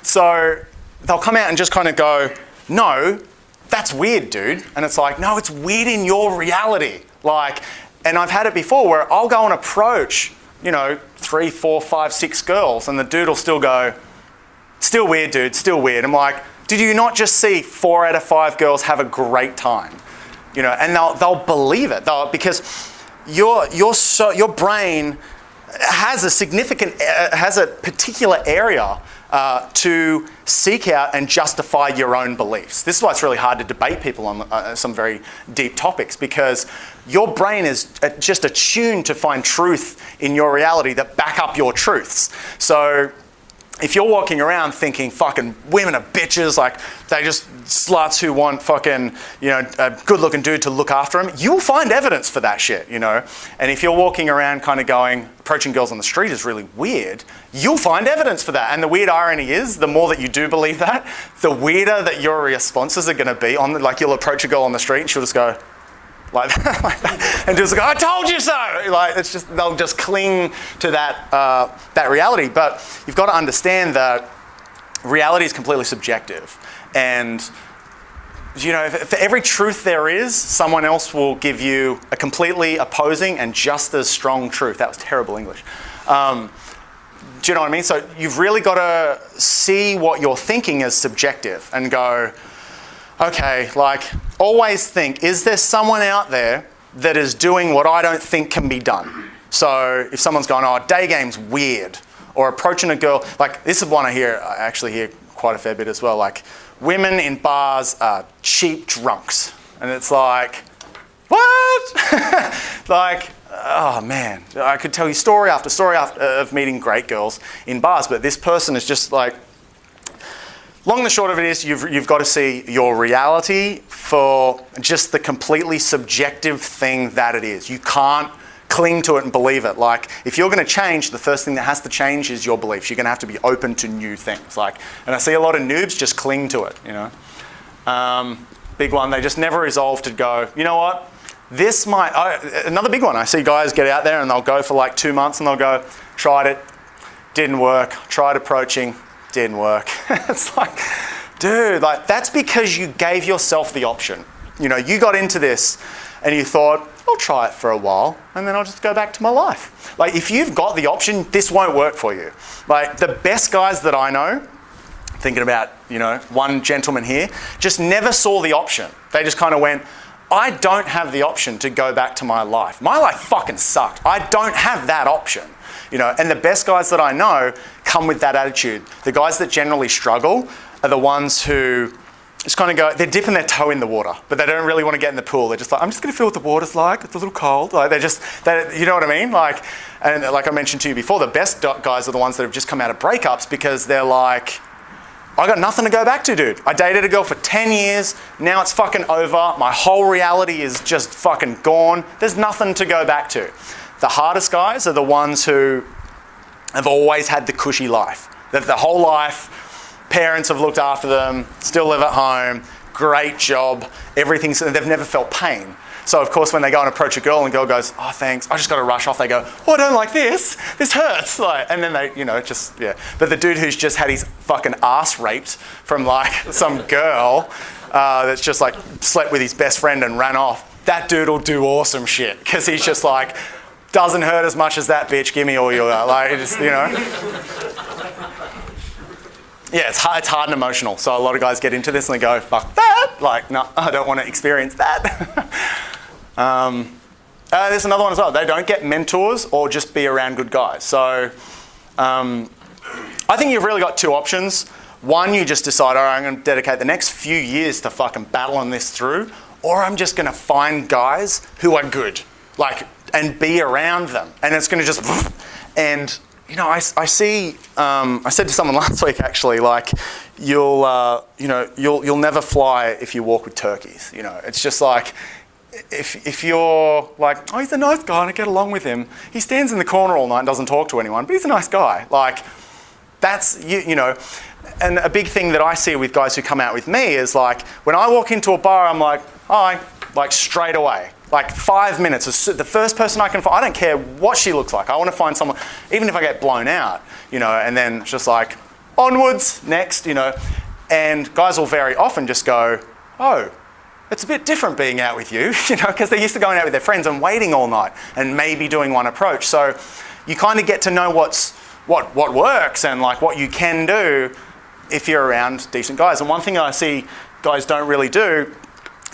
So they'll come out and just kind of go, no, that's weird, dude. And it's like, no, it's weird in your reality. Like, and I've had it before where I'll go and approach, you know, 3, 4, 5, 6 girls, and the dude will still go, still weird, dude, still weird. I'm like, did you not just see 4 out of 5 girls have a great time? You know, and they'll believe it, because your brain has a particular area to seek out and justify your own beliefs. This is why it's really hard to debate people on some very deep topics, because your brain is just attuned to find truth in your reality that back up your truths. So if you're walking around thinking fucking women are bitches, like they just sluts who want fucking, a good looking dude to look after them, you'll find evidence for that shit, And if you're walking around kind of going, approaching girls on the street is really weird, you'll find evidence for that. And the weird irony is, the more that you do believe that, the weirder that your responses are going to be like you'll approach a girl on the street and she'll just go, like that, and just go, I told you so. Like it's just they'll just cling to that reality. But you've got to understand that reality is completely subjective, and for every truth there is, someone else will give you a completely opposing and just as strong truth. That was terrible English. Do you know what I mean? So you've really got to see what you're thinking as subjective and go, okay, like always think, is there someone out there that is doing what I don't think can be done? So if someone's going, oh, day game's weird, or approaching a girl, like this is one I actually hear quite a fair bit as well, like women in bars are cheap drunks. And it's like, what? Like, oh man, I could tell you story after story of meeting great girls in bars, but this person is just like, long and the short of it is you've got to see your reality for just the completely subjective thing that it is. You can't cling to it and believe it. Like, if you're going to change, the first thing that has to change is your beliefs. You're going to have to be open to new things. And I see a lot of noobs just cling to it, Big one, they just never resolve to go, you know what? This might... another big one, I see guys get out there and they'll go for like 2 months and they'll go, tried it, didn't work, tried approaching, didn't work. It's like, dude, like that's because you gave yourself the option. You got into this and you thought, I'll try it for a while and then I'll just go back to my life. Like if you've got the option, this won't work for you. Like the best guys that I know, thinking about, one gentleman here, just never saw the option. They just kind of went, I don't have the option to go back to my life. My life fucking sucked. I don't have that option. And the best guys that I know come with that attitude. The guys that generally struggle are the ones who just kind of go, they're dipping their toe in the water, but they don't really want to get in the pool. They're just like, I'm just going to feel what the water's like. It's a little cold. Like you know what I mean? And like I mentioned to you before, the best guys are the ones that have just come out of breakups because they're like, I got nothing to go back to, dude. I dated a girl for 10 years. Now it's fucking over. My whole reality is just fucking gone. There's nothing to go back to. The hardest guys are the ones who have always had the cushy life. That the whole life, parents have looked after them, still live at home, great job, everything. They've never felt pain. So of course, when they go and approach a girl and the girl goes, oh, thanks, I just got to rush off. They go, oh, I don't like this. This hurts. And then they, yeah. But the dude who's just had his fucking ass raped from like some girl that's just like slept with his best friend and ran off, that dude will do awesome shit because he's just like, doesn't hurt as much as that bitch. Give me all your Yeah, it's hard and emotional. So a lot of guys get into this and they go, fuck that. Like, no, I don't want to experience that. There's another one as well. They don't get mentors or just be around good guys. So I think you've really got two options. One, you just decide, all right, I'm going to dedicate the next few years to fucking battling this through, or I'm just going to find guys who are good, and be around them. And it's going to just... And... I see. I said to someone last week, actually, you'll never fly if you walk with turkeys. It's just like if you're like, oh, he's a nice guy and I get along with him. He stands in the corner all night and doesn't talk to anyone, but he's a nice guy. That's And a big thing that I see with guys who come out with me is when I walk into a bar, I'm like, hi, straight away. 5 minutes, the first person I can find, I don't care what she looks like. I want to find someone, even if I get blown out, and then it's just onwards, next, And guys will very often just go, oh, it's a bit different being out with you, because they're used to going out with their friends and waiting all night and maybe doing one approach. So you kind of get to know what works and what you can do if you're around decent guys. And one thing I see guys don't really do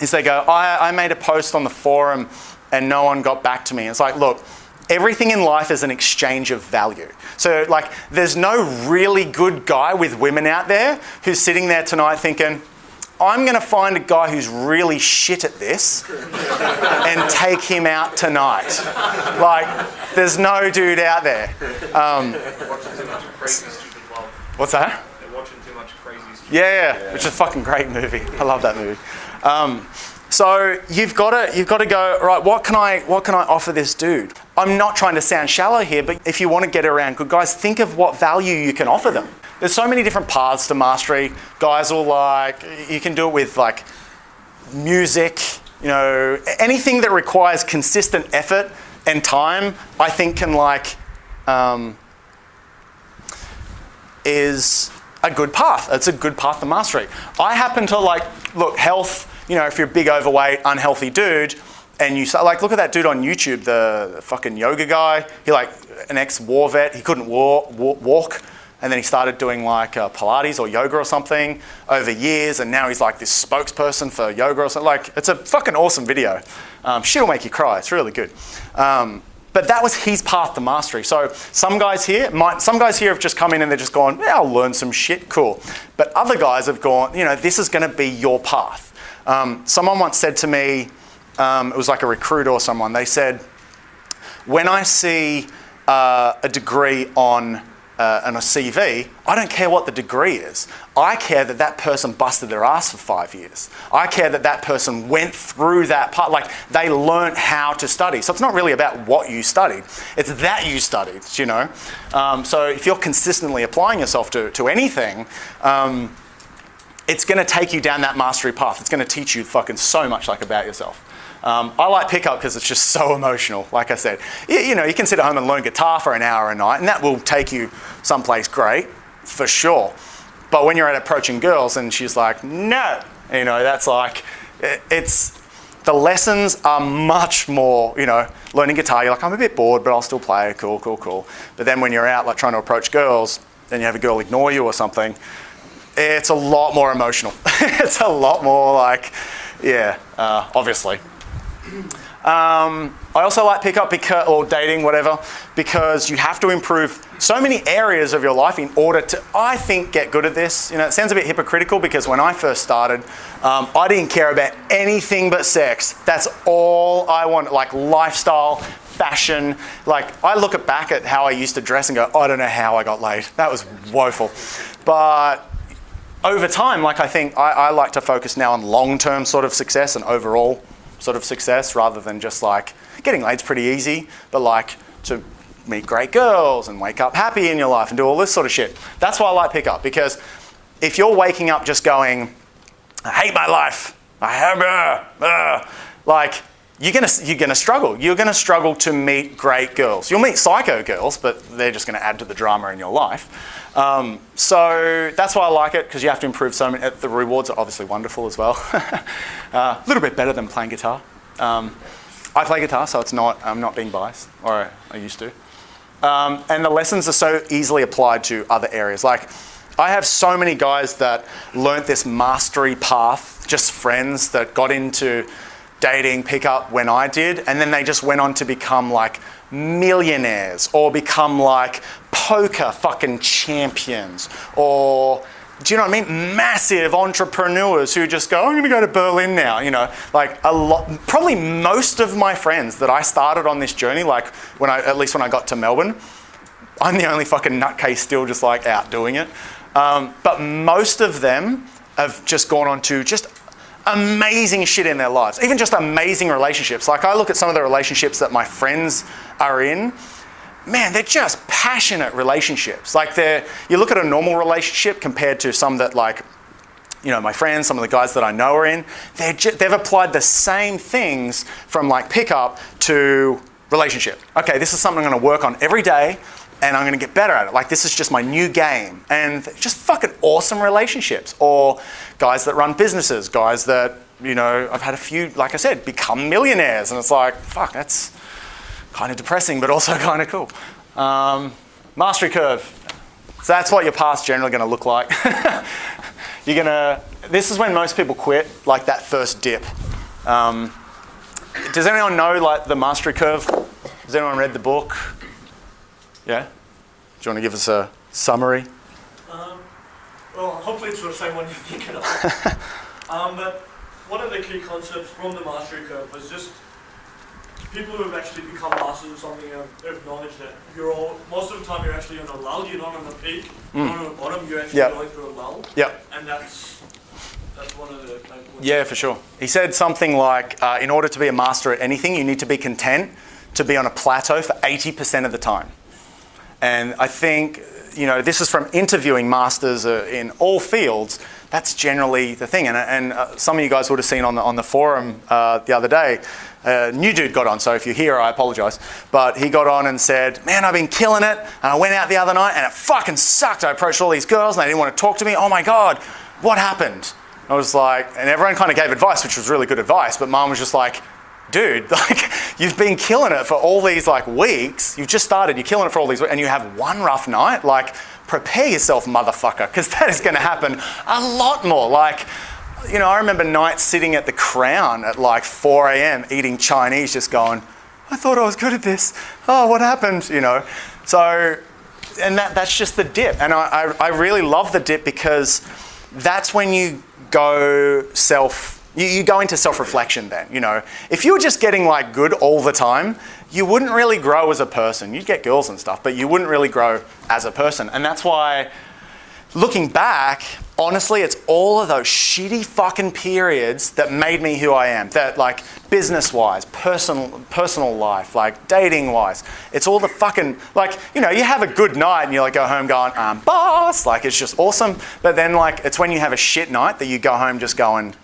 is they go, I made a post on the forum and no one got back to me. It's look, everything in life is an exchange of value. So there's no really good guy with women out there who's sitting there tonight thinking, I'm going to find a guy who's really shit at this and take him out tonight. There's no dude out there. What's that? They're watching too much crazy stuff. Yeah, which is a fucking great movie. I love that movie. So you've got to go, right, what can I offer this dude? I'm not trying to sound shallow here, but if you want to get around good guys, think of what value you can offer them. There's so many different paths to mastery. Guys will you can do it with like music, anything that requires consistent effort and time, I think can is a good path. It's a good path to mastery. I happen to look, health, if you're a big overweight, unhealthy dude, and you look at that dude on YouTube, the fucking yoga guy, he an ex-war vet, he couldn't walk, and then he started doing Pilates or yoga or something over years, and now he's this spokesperson for yoga or something. It's a fucking awesome video. Shit'll make you cry, it's really good. But that was his path to mastery. So some guys here have just come in and they're just gone, yeah, I'll learn some shit, cool. But other guys have gone, this is going to be your path. Someone once said to me, it was like a recruiter or someone, they said, when I see a degree on a CV, I don't care what the degree is. I care that that person busted their ass for 5 years. I care that that person went through that part, they learned how to study. So it's not really about what you studied, it's that you studied, So if you're consistently applying yourself to anything, it's going to take you down that mastery path. It's going to teach you fucking so much about yourself. I like pickup because it's just so emotional. Like I said, you can sit at home and learn guitar for an hour a night, and that will take you someplace great, for sure. But when you're approaching girls and she's like, no, that's it's the lessons are much more. Learning guitar, you're I'm a bit bored, but I'll still play. Cool. But then when you're out trying to approach girls, and you have a girl ignore you or something, it's a lot more emotional. It's a lot more obviously. I also like pickup or dating, whatever, because you have to improve so many areas of your life in order to, I think, get good at this. It sounds a bit hypocritical because when I first started, I didn't care about anything but sex. That's all I wanted, lifestyle, fashion. I look back at how I used to dress and go, I don't know how I got laid. That was woeful. But over time, I think I like to focus now on long-term sort of success and overall sort of success rather than just getting laid's pretty easy, but to meet great girls and wake up happy in your life and do all this sort of shit. That's why I like pickup, because if you're waking up just going, I hate my life, you're gonna struggle. You're gonna struggle to meet great girls. You'll meet psycho girls, but they're just gonna add to the drama in your life. So that's why I like it, because you have to improve so many. The rewards are obviously wonderful as well. A little bit better than playing guitar. I play guitar, so I'm not being biased, or I used to. And the lessons are so easily applied to other areas. I have so many guys that learnt this mastery path, just friends that got into dating, pickup when I did, and then they just went on to become millionaires or become poker fucking champions, or do you know what I mean? Massive entrepreneurs who just go, I'm going to go to Berlin now. A lot. Probably most of my friends that I started on this journey, when I got to Melbourne, I'm the only fucking nutcase still just out doing it. But most of them have just gone on to just amazing shit in their lives, even just amazing relationships. I look at some of the relationships that my friends are in, man, they're just passionate relationships. You look at a normal relationship compared to some that my friends, some of the guys that I know are in, they've applied the same things from pickup to relationship. Okay, this is something I'm going to work on every day, and I'm going to get better at it. This is just my new game. And just fucking awesome relationships. Or guys that run businesses, guys that, I've had a few, like I said, become millionaires. And it's fuck, that's kind of depressing, but also kind of cool. Mastery curve. So that's what your path's generally going to look like. This is when most people quit, that first dip. Does anyone know, the mastery curve? Has anyone read the book? Yeah? Do you want to give us a summary? Well, hopefully it's the same one you're thinking of. But one of the key concepts from the mastery curve was just people who have actually become masters of something have acknowledged that most of the time you're actually on a lull, you're not on the peak, you're not on the bottom, you're actually going through a lull. Yep. And that's one of the yeah, for sure. He said something like, in order to be a master at anything, you need to be content to be on a plateau for 80% of the time. And I think, this is from interviewing masters in all fields. That's generally the thing. And some of you guys would have seen on the forum the other day, a new dude got on. So if you're here, I apologize. But he got on and said, man, I've been killing it. And I went out the other night and it fucking sucked. I approached all these girls and they didn't want to talk to me. Oh my God, what happened? I was like, and everyone kind of gave advice, which was really good advice. But mom was just like, dude, like, you've been killing it for all these weeks. You've just started, you're killing it for all these weeks, and you have one rough night. Like, prepare yourself, motherfucker, because that is going to happen a lot more. Like, I remember nights sitting at the Crown at 4 a.m. eating Chinese, just going, I thought I was good at this. Oh, what happened? So, and that's just the dip. And I really love the dip because that's when you go you go into self-reflection then, If you were just getting good all the time, you wouldn't really grow as a person. You'd get girls and stuff, but you wouldn't really grow as a person. And that's why, looking back, honestly, it's all of those shitty fucking periods that made me who I am. That business-wise, personal life, dating-wise. It's all the fucking, you have a good night and you go home going, I'm boss. It's just awesome. But then it's when you have a shit night that you go home just going,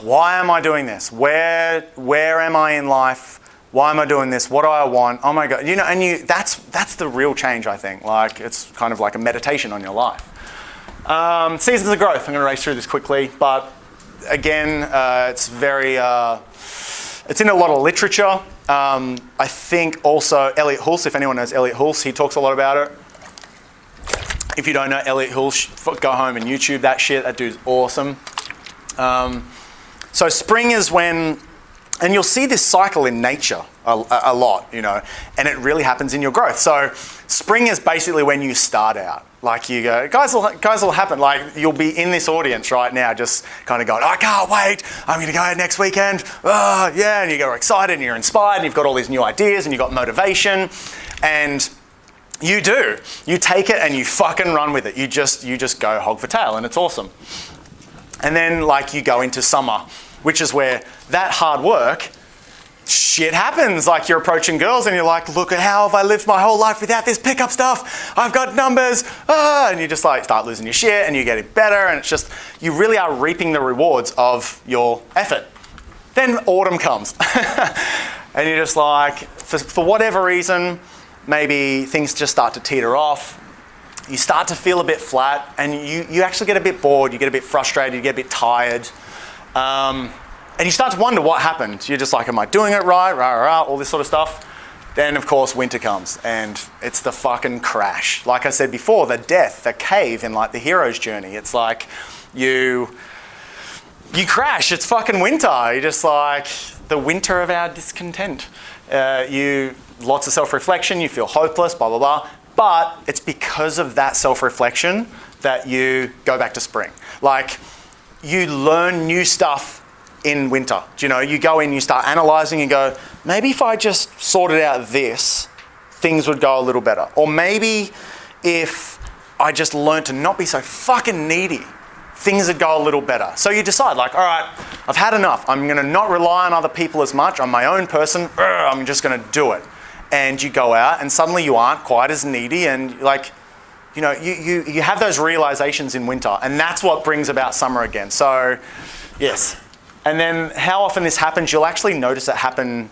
why am I doing this? Where am I in life? Why am I doing this? What do I want? Oh my God. That's the real change, I think. It's kind of like a meditation on your life. Seasons of growth. I'm going to race through this quickly, but again, it's very, it's in a lot of literature. I think also Elliot Hulse, if anyone knows Elliot Hulse, he talks a lot about it. If you don't know Elliot Hulse, go home and YouTube that shit. That dude's awesome. So spring is when, and you'll see this cycle in nature a lot, and it really happens in your growth. So spring is basically when you start out. You go, guys will happen. You'll be in this audience right now just kind of going, I can't wait. I'm going to go out next weekend. Oh, yeah. And you get excited and you're inspired and you've got all these new ideas and you've got motivation. And you do. You take it and you fucking run with it. You just go hog for tail and it's awesome. And then you go into summer, which is where that hard work, shit happens. You're approaching girls and you're like, look at how have I lived my whole life without this pickup stuff. I've got numbers. And you just start losing your shit and you get it better. And it's just, you really are reaping the rewards of your effort. Then autumn comes. And you're just for whatever reason, maybe things just start to teeter off. You start to feel a bit flat and you actually get a bit bored, you get a bit frustrated, you get a bit tired. And you start to wonder what happened. You're just am I doing it right? All this sort of stuff. Then, of course, winter comes and it's the fucking crash. Like I said before, the death, the cave in the hero's journey. It's you crash. It's fucking winter. You're just the winter of our discontent. Lots of self-reflection. You feel hopeless, blah, blah, blah. But it's because of that self-reflection that you go back to spring. You learn new stuff in winter. You go in, you start analysing and go, maybe if I just sorted out this, things would go a little better. Or maybe if I just learned to not be so fucking needy, things would go a little better. So you decide all right, I've had enough. I'm going to not rely on other people as much. I'm my own person. I'm just going to do it. And you go out and suddenly you aren't quite as needy and you have those realizations in winter and that's what brings about summer again. So, yes. And then how often this happens, you'll actually notice it happen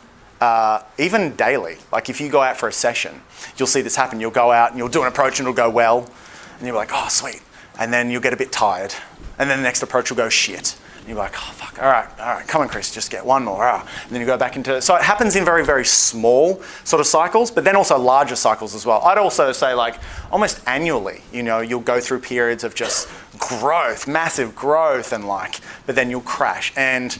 even daily. If you go out for a session, you'll see this happen. You'll go out and you'll do an approach and it'll go well. And you're oh, sweet. And then you'll get a bit tired. And then the next approach will go shit. And you're oh, fuck, all right, come on, Chris, just get one more. And then you go back into, so it happens in very, very small sort of cycles, but then also larger cycles as well. I'd also say almost annually, you'll go through periods of just growth, massive growth and but then you'll crash. And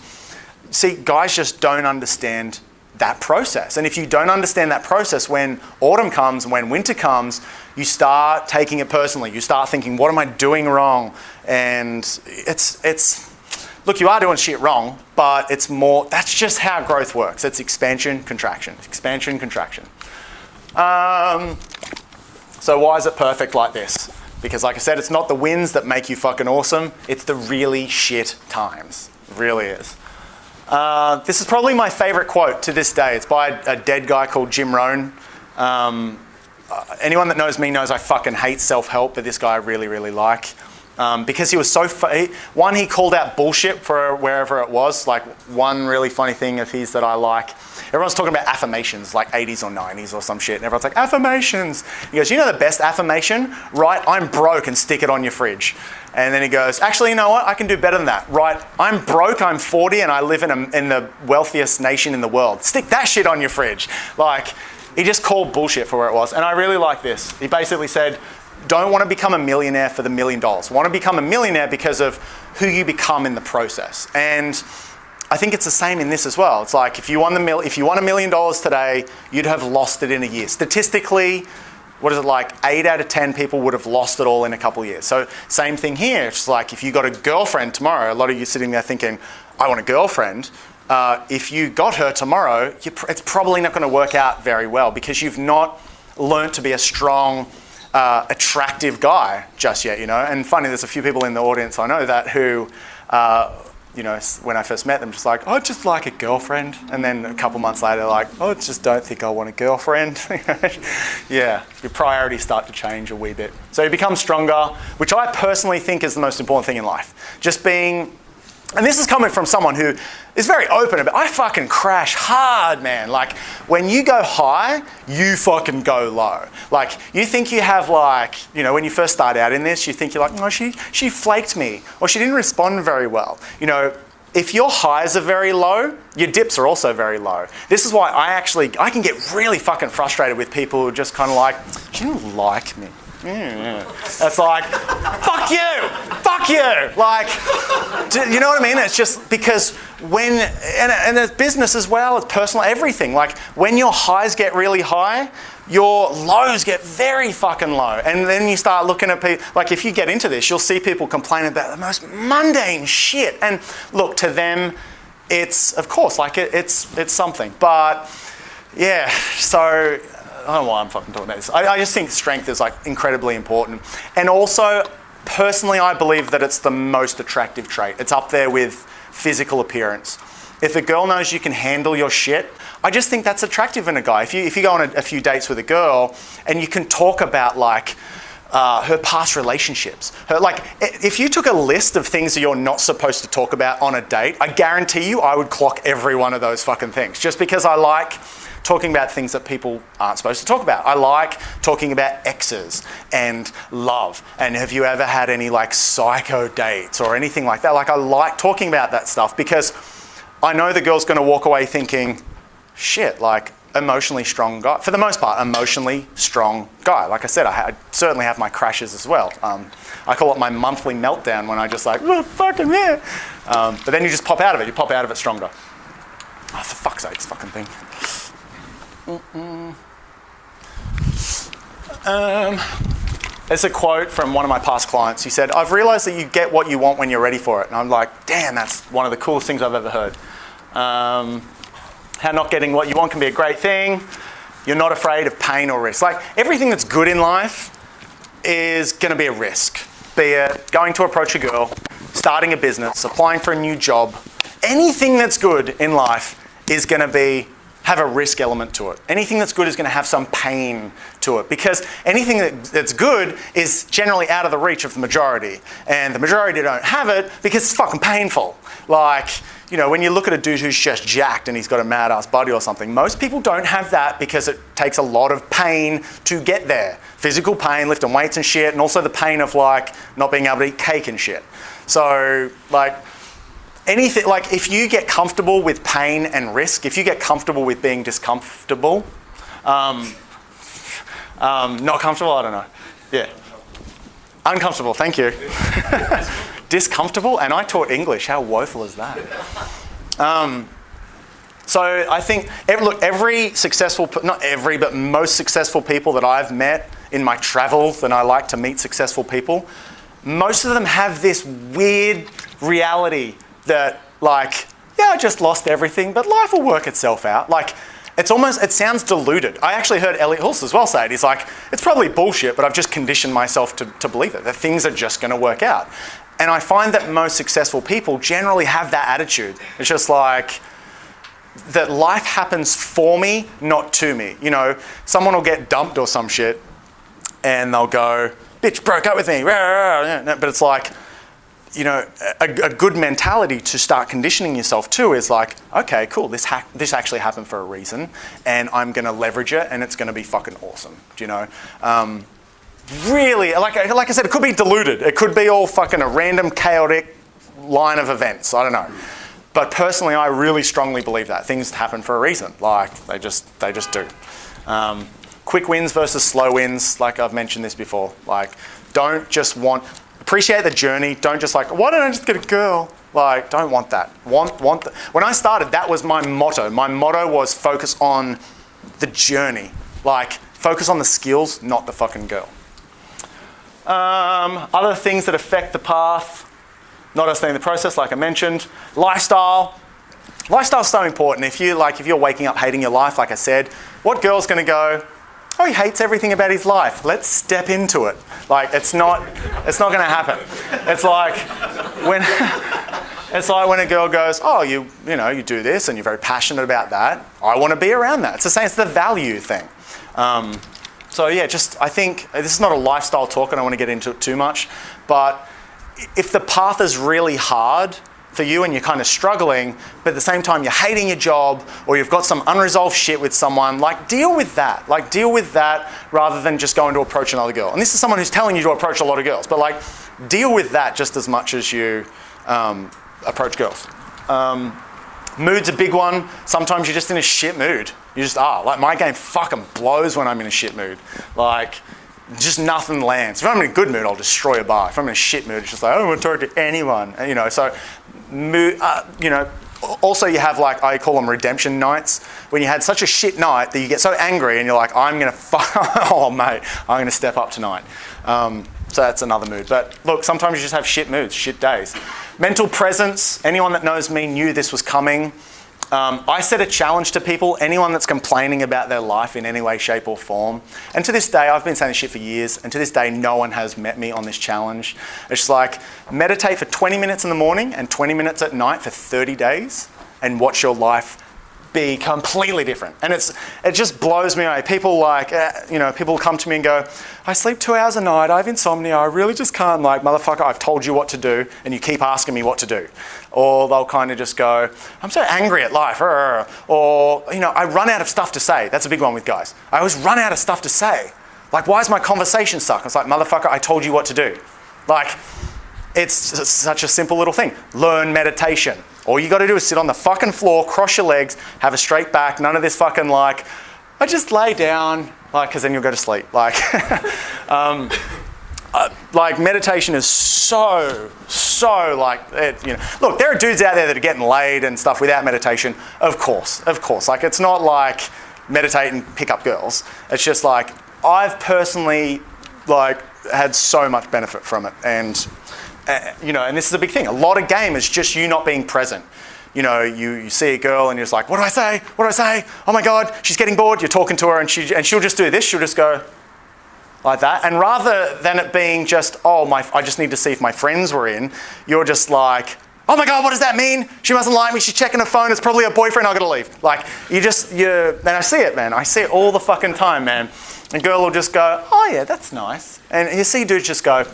see, guys just don't understand that process. And if you don't understand that process, when autumn comes, when winter comes, you start taking it personally. You start thinking, what am I doing wrong? And it's look, you are doing shit wrong, but it's more, that's just how growth works. It's expansion, contraction, expansion, contraction. So why is it perfect like this? Because like I said, it's not the wins that make you fucking awesome. It's the really shit times. It really is. This is probably my favorite quote to this day. It's by a dead guy called Jim Rohn. Anyone that knows me knows I fucking hate self-help, but this guy I really, really like. Because he was so one, he called out bullshit for wherever it was. Like one really funny thing of his that I like. Everyone's talking about affirmations, like 80s or 90s or some shit, and everyone's like, affirmations. He goes, you know the best affirmation? Right, I'm broke, and stick it on your fridge. And then he goes, actually, you know what? I can do better than that. Right, I'm broke, I'm 40, and I live in the wealthiest nation in the world. Stick that shit on your fridge. Like, he just called bullshit for where it was. And I really like this. He basically said, don't want to become a millionaire for the $1 million. Want to become a millionaire because of who you become in the process. And I think it's the same in this as well. It's like if you won $1 million today, you'd have lost it in a year. Statistically, what is it like? 8 out of 10 people would have lost it all in a couple of years. So same thing here. It's like if you got a girlfriend tomorrow, a lot of you sitting there thinking, I want a girlfriend. If you got her tomorrow, it's probably not going to work out very well because you've not learned to be a strong, attractive guy just yet, you know. And funny, there's a few people in the audience I know that who, you know, when I first met them, just like, oh, just like a girlfriend. And then a couple months later, like, oh, I just don't think I want a girlfriend. Yeah, your priorities start to change a wee bit. So you become stronger, which I personally think is the most important thing in life. Just being, and this is coming from someone who is very open about, I fucking crash hard, man. Like, when you go high, you fucking go low. Like, you think you have like, you know, when you first start out in this, you think you're like, oh, she flaked me, or she didn't respond very well. You know, if your highs are very low, your dips are also very low. This is why I can get really fucking frustrated with people who are just kind of like, she didn't like me. Yeah. That's like, fuck you, like, you know what I mean? It's just because when, and it's business as well, it's personal, everything. Like, when your highs get really high, your lows get very fucking low. And then you start looking at people, like if you get into this, you'll see people complaining about the most mundane shit. And look, to them, it's, of course, like it's something. But yeah, so I don't know why I'm fucking talking about this. I just think strength is like incredibly important. And also, personally, I believe that it's the most attractive trait. It's up there with physical appearance. If a girl knows you can handle your shit, I just think that's attractive in a guy. If you go on a few dates with a girl and you can talk about like her past relationships, like if you took a list of things that you're not supposed to talk about on a date, I guarantee you I would clock every one of those fucking things. Just because I like talking about things that people aren't supposed to talk about. I like talking about exes and love. And have you ever had any like psycho dates or anything like that? Like, I like talking about that stuff because I know the girl's going to walk away thinking, shit, like emotionally strong guy. For the most part, emotionally strong guy. Like I said, I certainly have my crashes as well. I call it my monthly meltdown when I just like, oh, fucking yeah. But then you just pop out of it. You pop out of it stronger. Oh, for fuck's sake, this fucking thing. There's a quote from one of my past clients. He said, I've realized that you get what you want when you're ready for it. And I'm like, damn, that's one of the coolest things I've ever heard. How not getting what you want can be a great thing. You're not afraid of pain or risk. Like, everything that's good in life is going to be a risk. Be it going to approach a girl, starting a business, applying for a new job. Anything that's good in life is going to have a risk element to it. Anything that's good is going to have some pain to it, because anything that's good is generally out of the reach of the majority, and the majority don't have it because it's fucking painful. Like, you know, when you look at a dude who's just jacked and he's got a mad ass body or something, most people don't have that because it takes a lot of pain to get there. Physical pain, lifting weights and shit, and also the pain of like not being able to eat cake and shit. So like, anything, like if you get comfortable with pain and risk, if you get comfortable with being discomfortable, not comfortable, I don't know. Yeah. Uncomfortable, thank you. Discomfortable, and I taught English. How woeful is that? So I think, every successful, not every, but most successful people that I've met in my travels, and I like to meet successful people, most of them have this weird reality that like, yeah, I just lost everything, but life will work itself out. Like, it sounds deluded. I actually heard Elliot Hulse as well say it. He's like, it's probably bullshit, but I've just conditioned myself to believe it, that things are just going to work out. And I find that most successful people generally have that attitude. It's just like, that life happens for me, not to me. You know, someone will get dumped or some shit, and they'll go, bitch broke up with me. But it's like, you know, a good mentality to start conditioning yourself to is like, okay, cool, this actually happened for a reason, and I'm going to leverage it, and it's going to be fucking awesome. Do you know? Really, like I said, it could be diluted. It could be all fucking a random, chaotic line of events. I don't know. But personally, I really strongly believe that things happen for a reason. Like they just do. Quick wins versus slow wins. Like I've mentioned this before. Like, appreciate the journey. Don't just like, why don't I just get a girl? Like, don't want that. When I started, that was my motto. My motto was focus on the journey. Like, focus on the skills, not the fucking girl. Other things that affect the path, not understanding the process, like I mentioned. Lifestyle. Lifestyle's so important. If you're waking up hating your life, like I said, what girl's going to go, oh, he hates everything about his life. Let's step into it. Like, it's not going to happen. It's like when a girl goes, oh, you do this and you're very passionate about that. I want to be around that. It's the same. It's the value thing. So yeah, I think this is not a lifestyle talk. I don't want to get into it too much, but if the path is really hard for you and you're kind of struggling, but at the same time you're hating your job or you've got some unresolved shit with someone, like deal with that. Like deal with that rather than just going to approach another girl. And this is someone who's telling you to approach a lot of girls, but like deal with that just as much as you approach girls. Mood's a big one. Sometimes you're just in a shit mood. You just are. Like my game fucking blows when I'm in a shit mood. Like just nothing lands. If I'm in a good mood, I'll destroy a bar. If I'm in a shit mood, it's just like, I don't want to talk to anyone. And, so mood, also you have like, I call them redemption nights, when you had such a shit night that you get so angry and you're like, I'm going to oh mate, I'm going to step up tonight. So that's another mood. But look, sometimes you just have shit moods, shit days. Mental presence. Anyone that knows me knew this was coming. I set a challenge to people, anyone that's complaining about their life in any way, shape or form. And to this day, I've been saying this shit for years, and to this day, no one has met me on this challenge. It's just like, meditate for 20 minutes in the morning and 20 minutes at night for 30 days and watch your life be completely different. And it just blows me away. People people come to me and go, I sleep 2 hours a night, I have insomnia, I really just can't, like, motherfucker, I've told you what to do and you keep asking me what to do. Or they'll kind of just go, I'm so angry at life. Or, I run out of stuff to say. That's a big one with guys. I always run out of stuff to say. Like, why is my conversation stuck? It's like, motherfucker, I told you what to do. Like, it's such a simple little thing. Learn meditation. All you got to do is sit on the fucking floor, cross your legs, have a straight back, none of this fucking like, I just lay down, like, because then you'll go to sleep. Like, like meditation is so like, look, there are dudes out there that are getting laid and stuff without meditation. Of course. Like, it's not like meditate and pick up girls. It's just like, I've personally like had so much benefit from it. And this is a big thing. A lot of game is just you not being present. You see a girl and you're just like, what do I say? What do I say? Oh my God, she's getting bored. You're talking to her and she'll just do this. She'll just go like that. And rather than it being just, I just need to see if my friends were in, you're just like, oh my God, what does that mean? She mustn't like me. She's checking her phone. It's probably her boyfriend. I gotta leave. Like, and I see it, man. I see it all the fucking time, man. A girl will just go, oh yeah, that's nice. And you see dudes just go,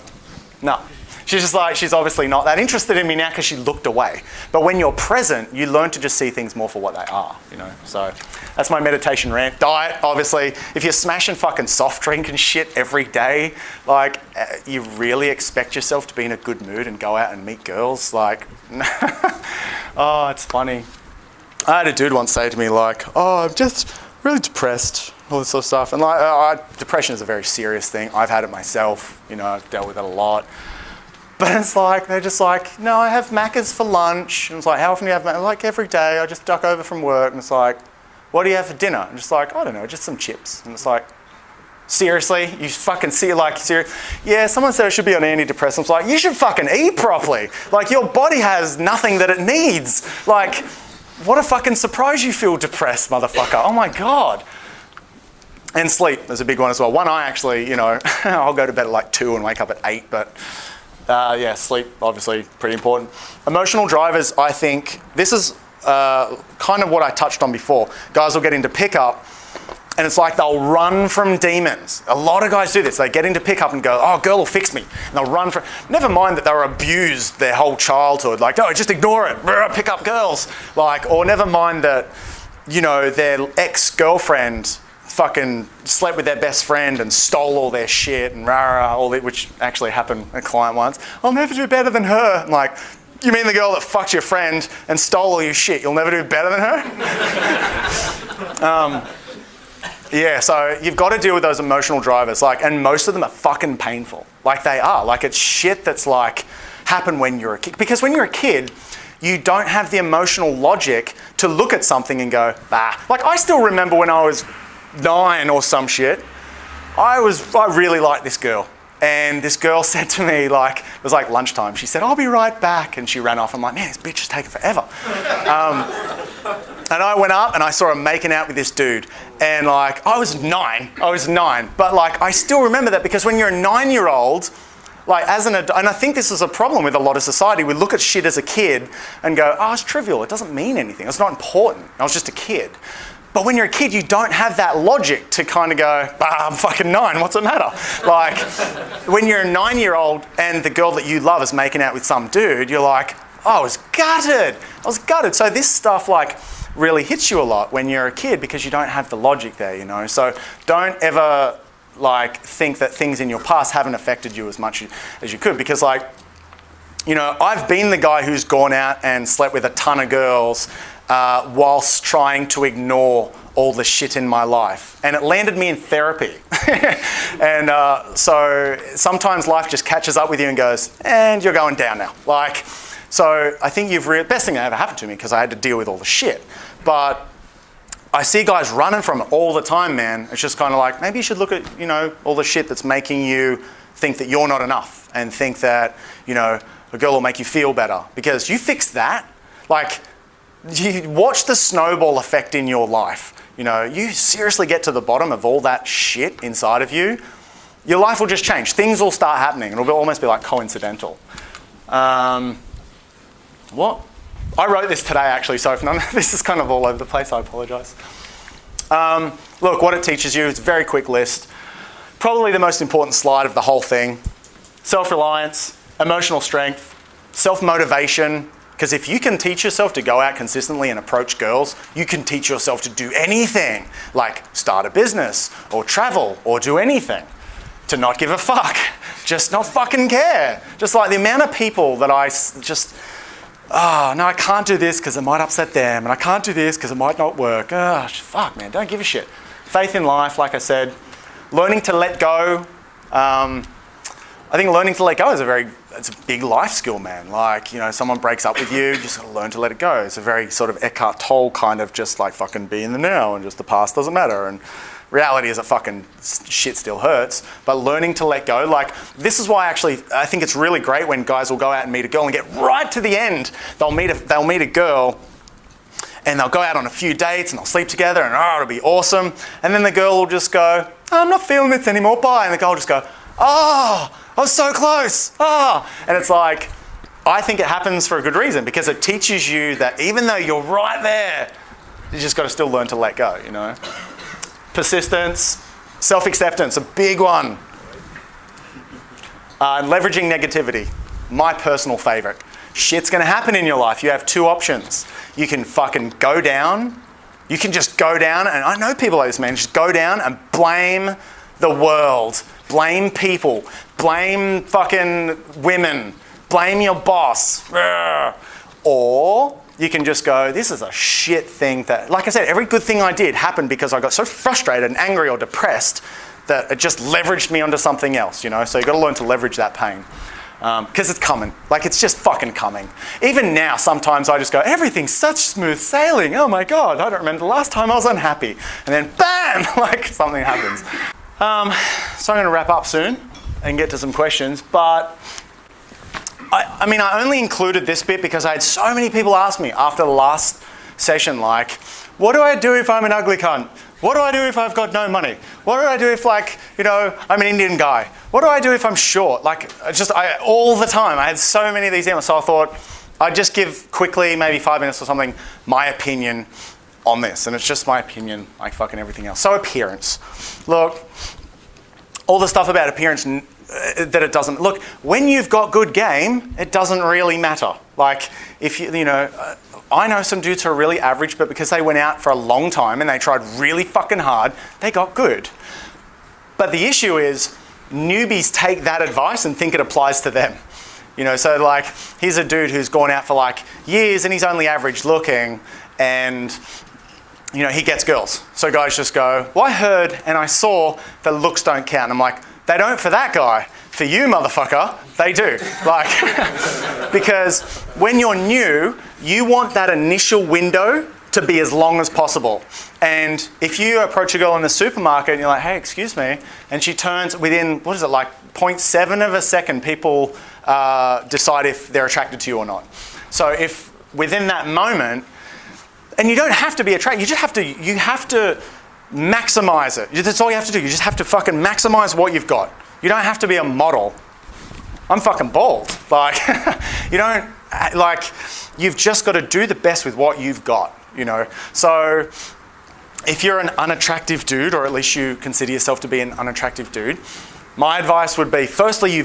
no. She's just like, she's obviously not that interested in me now because she looked away. But when you're present, you learn to just see things more for what they are, So that's my meditation rant. Diet, obviously. If you're smashing fucking soft drink and shit every day, like, you really expect yourself to be in a good mood and go out and meet girls? Like, oh, it's funny. I had a dude once say to me, like, oh, I'm just really depressed, all this sort of stuff. And like, depression is a very serious thing. I've had it myself. I've dealt with it a lot. But it's like, they're just like, no, I have Macca's for lunch. And it's like, how often do you have Macca's? Like, every day. I just duck over from work. And it's like, what do you have for dinner? And just like, I don't know, just some chips. And it's like, Seriously? You fucking see, like, serious? Yeah, someone said it should be on antidepressants. Like, you should fucking eat properly. Like, your body has nothing that it needs. Like, what a fucking surprise you feel depressed, motherfucker. Oh my God. And sleep is a big one as well. One, I actually, you know, I'll go to bed at like 2 and wake up at 8, but yeah, sleep, obviously, pretty important. Emotional drivers, I think, this is kind of what I touched on before. Guys will get into pickup, and it's like they'll run from demons. A lot of guys do this. They get into pickup and go, oh, girl will fix me. And they'll run from, never mind that they were abused their whole childhood. Like, no, just ignore it. Pick up girls. Like, or never mind that, you know, their ex-girlfriend fucking slept with their best friend and stole all their shit and all that, which actually happened a client once. I'll never do better than her. I'm like, you mean the girl that fucked your friend and stole all your shit? You'll never do better than her? Yeah, so you've got to deal with those emotional drivers, like, and most of them are fucking painful. Like, they are. Like, it's shit that's like happened when you're a kid. Because when you're a kid, you don't have the emotional logic to look at something and go, bah. Like, I still remember when I was 9 or some shit, I really liked this girl. And this girl said to me, like, it was like lunchtime. She said, I'll be right back. And she ran off. I'm like, man, this bitch is taking forever. And I went up and I saw her making out with this dude. And like, I was nine. But like, I still remember that because when you're a 9-year-old, like as an adult, and I think this is a problem with a lot of society, we look at shit as a kid and go, oh, it's trivial. It doesn't mean anything. It's not important. I was just a kid. But when you're a kid, you don't have that logic to kind of go, I'm fucking 9, what's the matter? Like, when you're a 9-year-old and the girl that you love is making out with some dude, you're like, oh, I was gutted. So this stuff like really hits you a lot when you're a kid because you don't have the logic there, you know? So don't ever like think that things in your past haven't affected you as much as you could, because like, you know, I've been the guy who's gone out and slept with a ton of girls whilst trying to ignore all the shit in my life. And it landed me in therapy. And so sometimes life just catches up with you and goes, and you're going down now. Like, so I think best thing that ever happened to me because I had to deal with all the shit. But I see guys running from it all the time, man. It's just kind of like, maybe you should look at, you know, all the shit that's making you think that you're not enough and think that, you know, a girl will make you feel better. Because you fix that, like, you watch the snowball effect in your life. You know, you seriously get to the bottom of all that shit inside of you, your life will just change. Things will start happening. It'll almost be like coincidental. What? I wrote this today actually, so if none of this is kind of all over the place, I apologise. Look, what it teaches you, it's a very quick list. Probably the most important slide of the whole thing. Self-reliance, emotional strength, self-motivation. Because if you can teach yourself to go out consistently and approach girls, you can teach yourself to do anything, like start a business or travel or do anything. To not give a fuck, just not fucking care. Just like the amount of people that I just, oh, no, I can't do this because it might upset them, and I can't do this because it might not work. Oh, fuck, man, don't give a shit. Faith in life, like I said, learning to let go. I think learning to let go is it's a big life skill, man. Like, you know, someone breaks up with you, you just gotta learn to let it go. It's a very sort of Eckhart Tolle kind of just like fucking be in the now and just the past doesn't matter. And reality is that fucking shit still hurts. But learning to let go, like this is why actually I think it's really great when guys will go out and meet a girl and get right to the end. They'll meet a girl and they'll go out on a few dates and they'll sleep together and it'll be awesome. And then the girl will just go, oh, I'm not feeling this anymore, bye. And the girl will just go, oh, I was so close. And it's like, I think it happens for a good reason because it teaches you that even though you're right there, you just got to still learn to let go, you know. Persistence, self-acceptance, a big one. Leveraging negativity, my personal favorite. Shit's going to happen in your life. You have two options. You can fucking go down. You can just go down, and I know people like this, man. Just go down and blame the world. Blame people. Blame fucking women. Blame your boss. Or you can just go, this is a shit thing that, like I said, every good thing I did happened because I got so frustrated and angry or depressed that it just leveraged me onto something else, you know? So you've got to learn to leverage that pain. Because it's coming. Like, it's just fucking coming. Even now, sometimes I just go, everything's such smooth sailing. Oh my God, I don't remember the last time I was unhappy. And then bam, like something happens. So I'm going to wrap up soon and get to some questions, but I mean, I only included this bit because I had so many people ask me after the last session, like, what do I do if I'm an ugly cunt? What do I do if I've got no money? What do I do if, like, you know, I'm an Indian guy? What do I do if I'm short? Like, all the time, I had so many of these emails, so I thought I'd just give quickly, maybe 5 minutes or something, my opinion on this. And it's just my opinion, like fucking everything else. So appearance. Look, all the stuff about appearance, that it doesn't, look, when you've got good game, it doesn't really matter. Like, if you know, I know some dudes who are really average, but because they went out for a long time and they tried really fucking hard, they got good. But the issue is, newbies take that advice and think it applies to them. You know, so like, here's a dude who's gone out for like years and he's only average looking, and you know, he gets girls. So guys just go, well, I heard and I saw that looks don't count. And I'm like, they don't for that guy. For you, motherfucker, they do. Like, because when you're new, you want that initial window to be as long as possible. And if you approach a girl in the supermarket and you're like, hey, excuse me, and she turns within, what is it, like 0.7 of a second, people decide if they're attracted to you or not. So if within that moment, and you don't have to be attracted, you have to maximize it. That's all you have to do. You just have to fucking maximize what you've got. You don't have to be a model. I'm fucking bald. Like, you don't, like, you've just got to do the best with what you've got, you know. So if you're an unattractive dude, or at least you consider yourself to be an unattractive dude, my advice would be, firstly,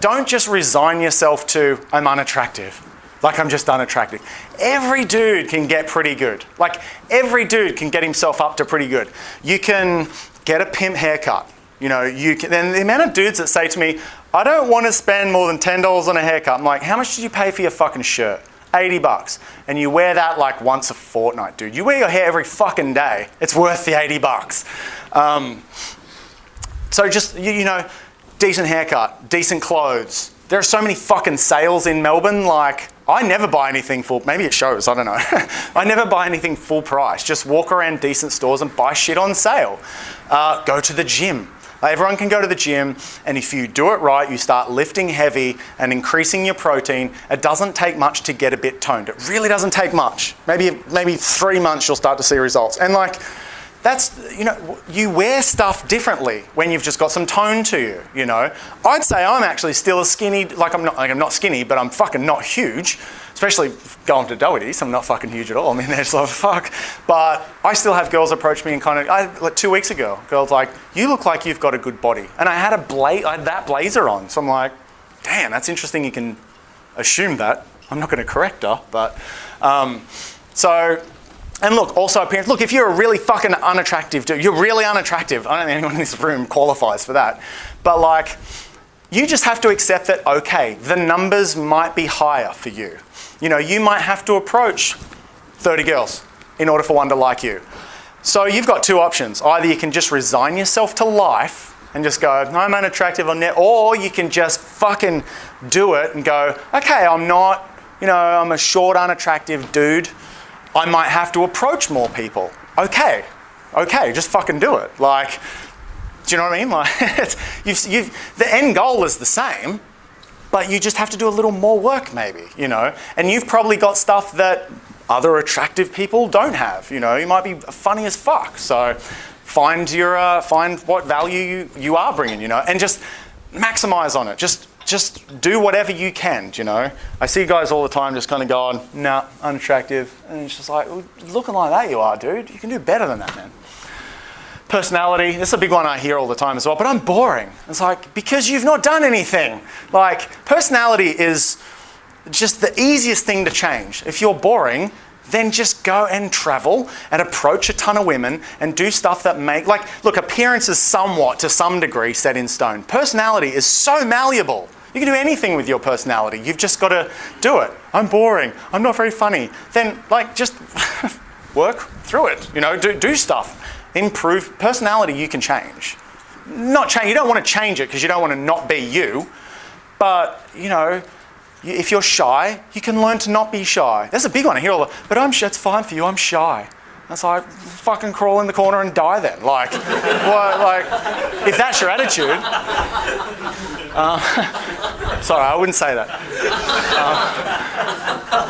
don't just resign yourself to, I'm unattractive. Like, I'm just unattractive. Every dude can get pretty good. Like, every dude can get himself up to pretty good. You can get a pimp haircut. You know, and the amount of dudes that say to me, I don't want to spend more than $10 on a haircut. I'm like, how much did you pay for your fucking shirt? $80. And you wear that like once a fortnight, dude. You wear your hair every fucking day. It's worth the $80. So just, you know, decent haircut, decent clothes. There are so many fucking sales in Melbourne. Like, I never buy anything maybe it shows, I don't know. I never buy anything full price. Just walk around decent stores and buy shit on sale. Go to the gym. Everyone can go to the gym, and if you do it right, you start lifting heavy and increasing your protein. It doesn't take much to get a bit toned. It really doesn't take much. Maybe 3 months you'll start to see results. And like, that's, you know, you wear stuff differently when you've just got some tone to you, you know. I'd say I'm actually still a skinny, I'm not skinny, but I'm fucking not huge, especially going to Doherty's. I'm not fucking huge at all. I mean, they're just like, fuck. But I still have girls approach me and like 2 weeks ago, girls like, you look like you've got a good body. And I had that blazer on. So I'm like, damn, that's interesting. You can assume that. I'm not going to correct her, but, and look, also appearance. Look, if you're a really fucking unattractive dude, you're really unattractive. I don't think anyone in this room qualifies for that. But like, you just have to accept that, okay, the numbers might be higher for you. You know, you might have to approach 30 girls in order for one to like you. So you've got two options. Either you can just resign yourself to life and just go, I'm unattractive on net, or you can just fucking do it and go, okay, I'm not, you know, I'm a short, unattractive dude. I might have to approach more people. Okay, just fucking do it. Like, do you know what I mean? Like, the end goal is the same, but you just have to do a little more work maybe, you know? And you've probably got stuff that other attractive people don't have, you know? You might be funny as fuck. So find what value you are bringing, you know? And just maximize on it. Just do whatever you can, you know. I see guys all the time just kind of going, nah, unattractive. And it's just like, looking like that you are, dude. You can do better than that, man. Personality, this is a big one I hear all the time as well, but I'm boring. It's like, because you've not done anything. Like, personality is just the easiest thing to change. If you're boring, then just go and travel and approach a ton of women and do stuff that look, appearance is somewhat, to some degree, set in stone. Personality is so malleable. You can do anything with your personality. You've just got to do it. I'm boring. I'm not very funny. Then, like, just work through it. You know, do stuff. Improve. Personality you can change. Not change. You don't want to change it because you don't want to not be you. But, you know, if you're shy, you can learn to not be shy. That's a big one I hear all the, but I'm shy, it's fine for you, I'm shy. It's like, fucking crawl in the corner and die then. Like, what, like, if that's your attitude. Sorry, I wouldn't say that.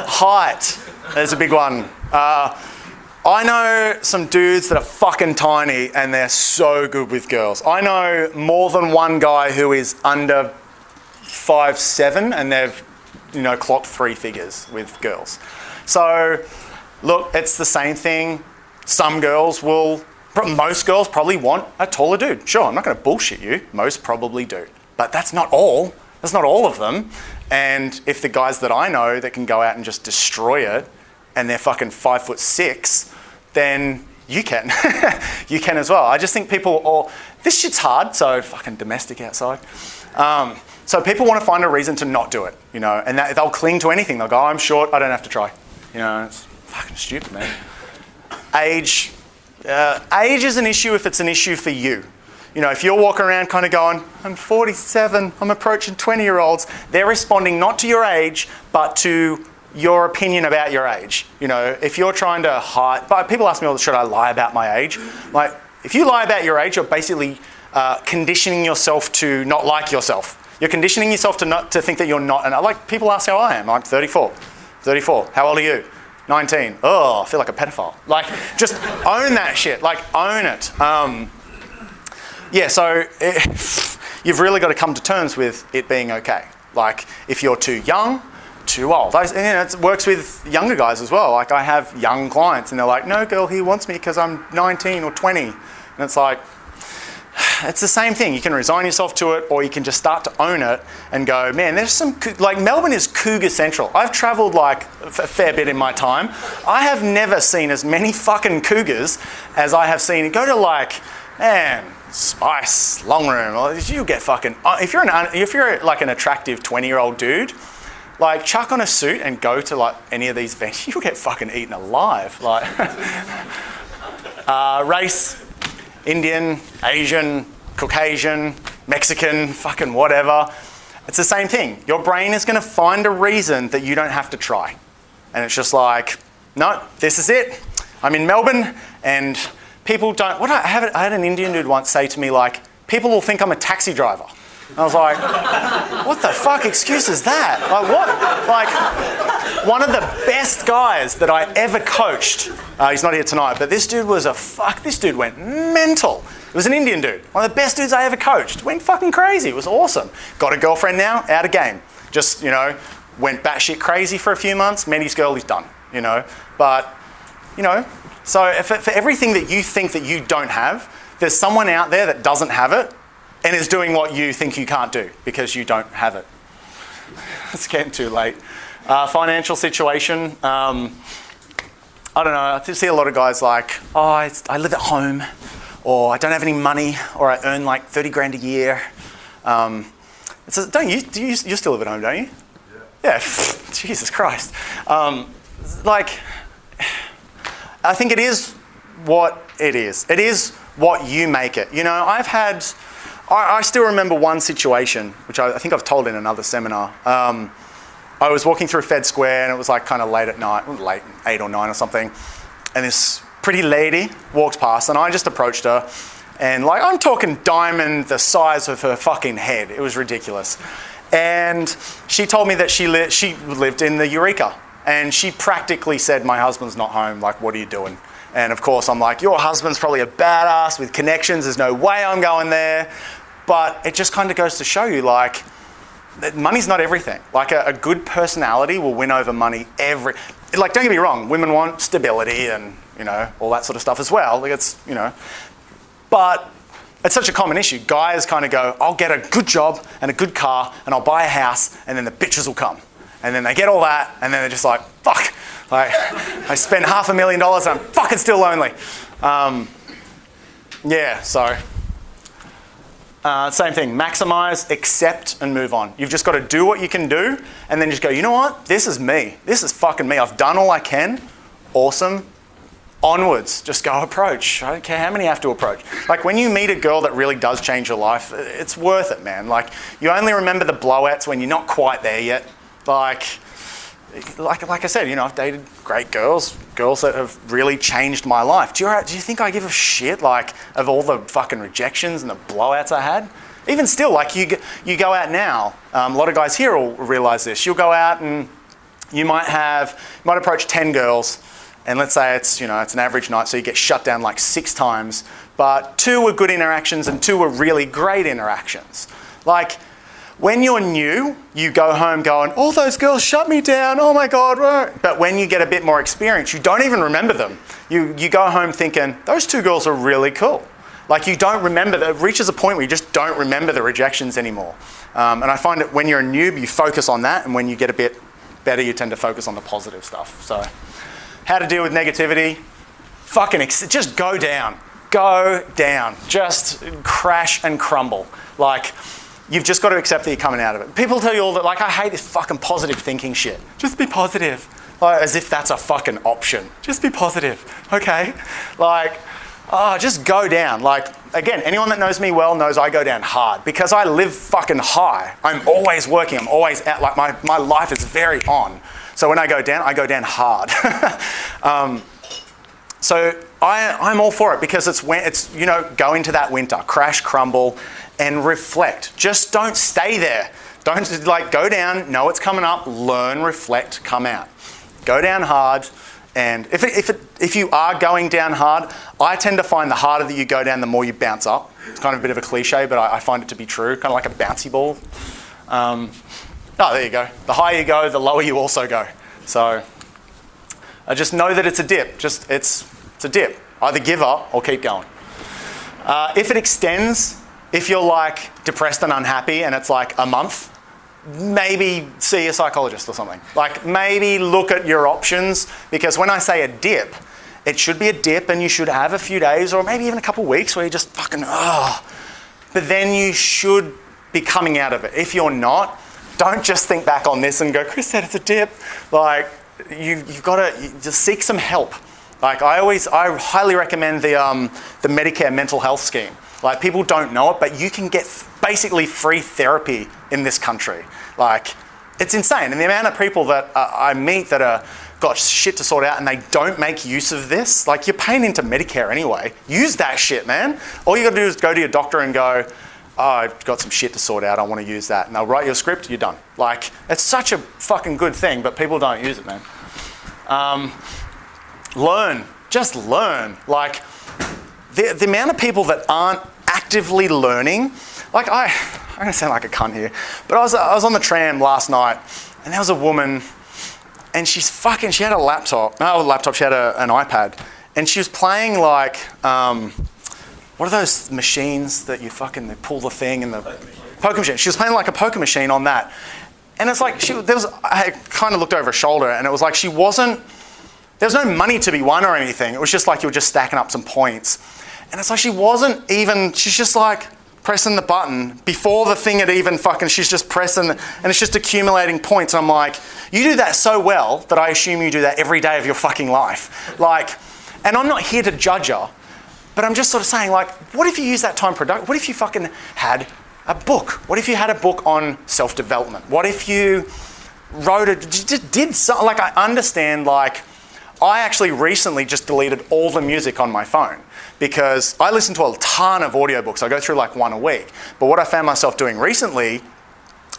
Height, there's a big one. I know some dudes that are fucking tiny and they're so good with girls. I know more than one guy who is under 5'7" and they've, clocked 3 figures with girls. So, look, it's the same thing. Some girls most girls probably want a taller dude. Sure, I'm not going to bullshit you. Most probably do. But that's not all. That's not all of them. And if the guys that I know that can go out and just destroy it and they're fucking 5'6", then you can. You can as well. I just think this shit's hard, so fucking domestic outside. So people want to find a reason to not do it, and they'll cling to anything. They'll go, I'm short, I don't have to try. It's fucking stupid, man. Age is an issue if it's an issue for you. If you're walking around kind of going, I'm 47, I'm approaching 20-year-olds, they're responding not to your age, but to your opinion about your age. If you're trying to hide, but people ask me, should I lie about my age? Like, if you lie about your age, you're basically conditioning yourself to not like yourself. You're conditioning yourself to think that you're not, and like people ask how I am, I'm 34. How old are you? 19. Oh, I feel like a pedophile. Like, just own that shit. Like, own it. So you've really got to come to terms with it being okay. Like, if you're too young, too old. It works with younger guys as well. Like, I have young clients and they're like, no, girl, he wants me because I'm 19 or 20. And it's like, it's the same thing. You can resign yourself to it, or you can just start to own it and go, man, there's some, like, Melbourne is cougar central. I've travelled like a fair bit in my time. I have never seen as many fucking cougars as I have seen. Go to like, man, Spice, Long Room, you get fucking, if you're like an attractive 20-year-old dude, like, chuck on a suit and go to like any of these venues, you'll get fucking eaten alive. Like, race, Indian, Asian, Caucasian, Mexican, fucking whatever. It's the same thing. Your brain is going to find a reason that you don't have to try. And it's just like, no, this is it. I'm in Melbourne and people don't, I had an Indian dude once say to me, like, people will think I'm a taxi driver. And I was like, what the fuck excuse is that? Like, what? Like, one of the best guys that I ever coached, he's not here tonight, but this dude this dude went mental. It was an Indian dude. One of the best dudes I ever coached. Went fucking crazy. It was awesome. Got a girlfriend now, out of game. Just, went batshit crazy for a few months, met his girl, he's done, But, so for everything that you think that you don't have, there's someone out there that doesn't have it, and is doing what you think you can't do because you don't have it. It's getting too late. Financial situation. I don't know. I see a lot of guys like, I live at home, or I don't have any money, or I earn like 30 grand a year. Don't you? You still live at home, don't you? Yeah. Jesus Christ. I think it is what it is. It is what you make it. I still remember one situation, which I think I've told in another seminar. I was walking through Fed Square and it was like kind of late at night, late 8 or 9 or something. And this pretty lady walked past and I just approached her. And like, I'm talking diamond the size of her fucking head. It was ridiculous. And she told me that she lived in the Eureka. And she practically said, my husband's not home, like, what are you doing? And of course, I'm like, your husband's probably a badass with connections. There's no way I'm going there. But it just kind of goes to show you, like, that money's not everything. Like, a good personality will win over money like, don't get me wrong, women want stability and, all that sort of stuff as well. Like, it's, but it's such a common issue. Guys kind of go, I'll get a good job and a good car and I'll buy a house and then the bitches will come. And then they get all that and then they're just like, fuck. Like, I spent $500,000 and I'm fucking still lonely. Same thing. Maximize, accept, and move on. You've just got to do what you can do and then just go, you know what? This is me. This is fucking me. I've done all I can. Awesome. Onwards. Just go approach. I don't care how many you have to approach. Like, when you meet a girl that really does change your life, it's worth it, man. Like, you only remember the blowouts when you're not quite there yet. Like, like I said, I've dated great girls that have really changed my life. Do you think I give a shit, like, of all the fucking rejections and the blowouts I had? Even still, like, you go out now, a lot of guys here will realize this. You'll go out and you might approach 10 girls, and let's say it's an average night, so you get shut down like 6 times, but 2 were good interactions and 2 were really great interactions. Like, when you're new, you go home going, all those girls shut me down, oh my God. But when you get a bit more experience, you don't even remember them. You go home thinking, those 2 girls are really cool. Like, you don't remember, it reaches a point where you just don't remember the rejections anymore. And I find that when you're a noob, you focus on that, and when you get a bit better, you tend to focus on the positive stuff. So, how to deal with negativity? Just go down. Go down. Just crash and crumble. Like, you've just got to accept that you're coming out of it. People tell you all that, like, I hate this fucking positive thinking shit. Just be positive. Like, as if that's a fucking option. Just be positive, okay? Like, just go down. Like, again, anyone that knows me well knows I go down hard because I live fucking high. I'm always working. I'm always out. Like, my life is very on. So when I go down hard. So I'm all for it because it's go into that winter, crash, crumble, and reflect. Just don't stay there. Don't go down, know it's coming up, learn, reflect, come out. Go down hard, and if you are going down hard, I tend to find the harder that you go down, the more you bounce up. It's kind of a bit of a cliche, but I find it to be true, kind of like a bouncy ball. There you go. The higher you go, the lower you also go. So I just know that it's a dip. It's a dip. Either give up or keep going. If it extends, if you're like depressed and unhappy and it's like a month, maybe see a psychologist or something. Like, maybe look at your options, because when I say a dip, it should be a dip and you should have a few days or maybe even a couple of weeks where you just fucking, but then you should be coming out of it. If you're not, don't just think back on this and go, Chris said it's a dip. Like, you've got to just seek some help. Like, I highly recommend the Medicare mental health scheme. Like, people don't know it, but you can get basically free therapy in this country. Like, it's insane. And the amount of people that I meet that are got shit to sort out and they don't make use of this, like, you're paying into Medicare anyway. Use that shit, man. All you got to do is go to your doctor and go, I've got some shit to sort out, I want to use that. And they'll write you a script, you're done. Like, it's such a fucking good thing, but people don't use it, man. Learn. Just learn. Like, the amount of people that aren't actively learning, like, I'm going to sound like a cunt here, but I was on the tram last night and there was a woman and she had a laptop. No, a laptop, she had an iPad, and she was playing like, what are those machines that you they pull the thing and the poker machine. She was playing like a poker machine on that. And it's like, I kind of looked over her shoulder and it was like there was no money to be won or anything. It was just like you were just stacking up some points. And it's like she's just like pressing the button before the thing had even she's just pressing, and it's just accumulating points. And I'm like, you do that so well that I assume you do that every day of your fucking life. Like, and I'm not here to judge her, but I'm just sort of saying, like, what if you use that time productive? What if you fucking had a book? What if you had a book on self-development? What if you did something? Like, I understand, like, I actually recently just deleted all the music on my phone because I listen to a ton of audiobooks. I go through like one a week. But what I found myself doing recently,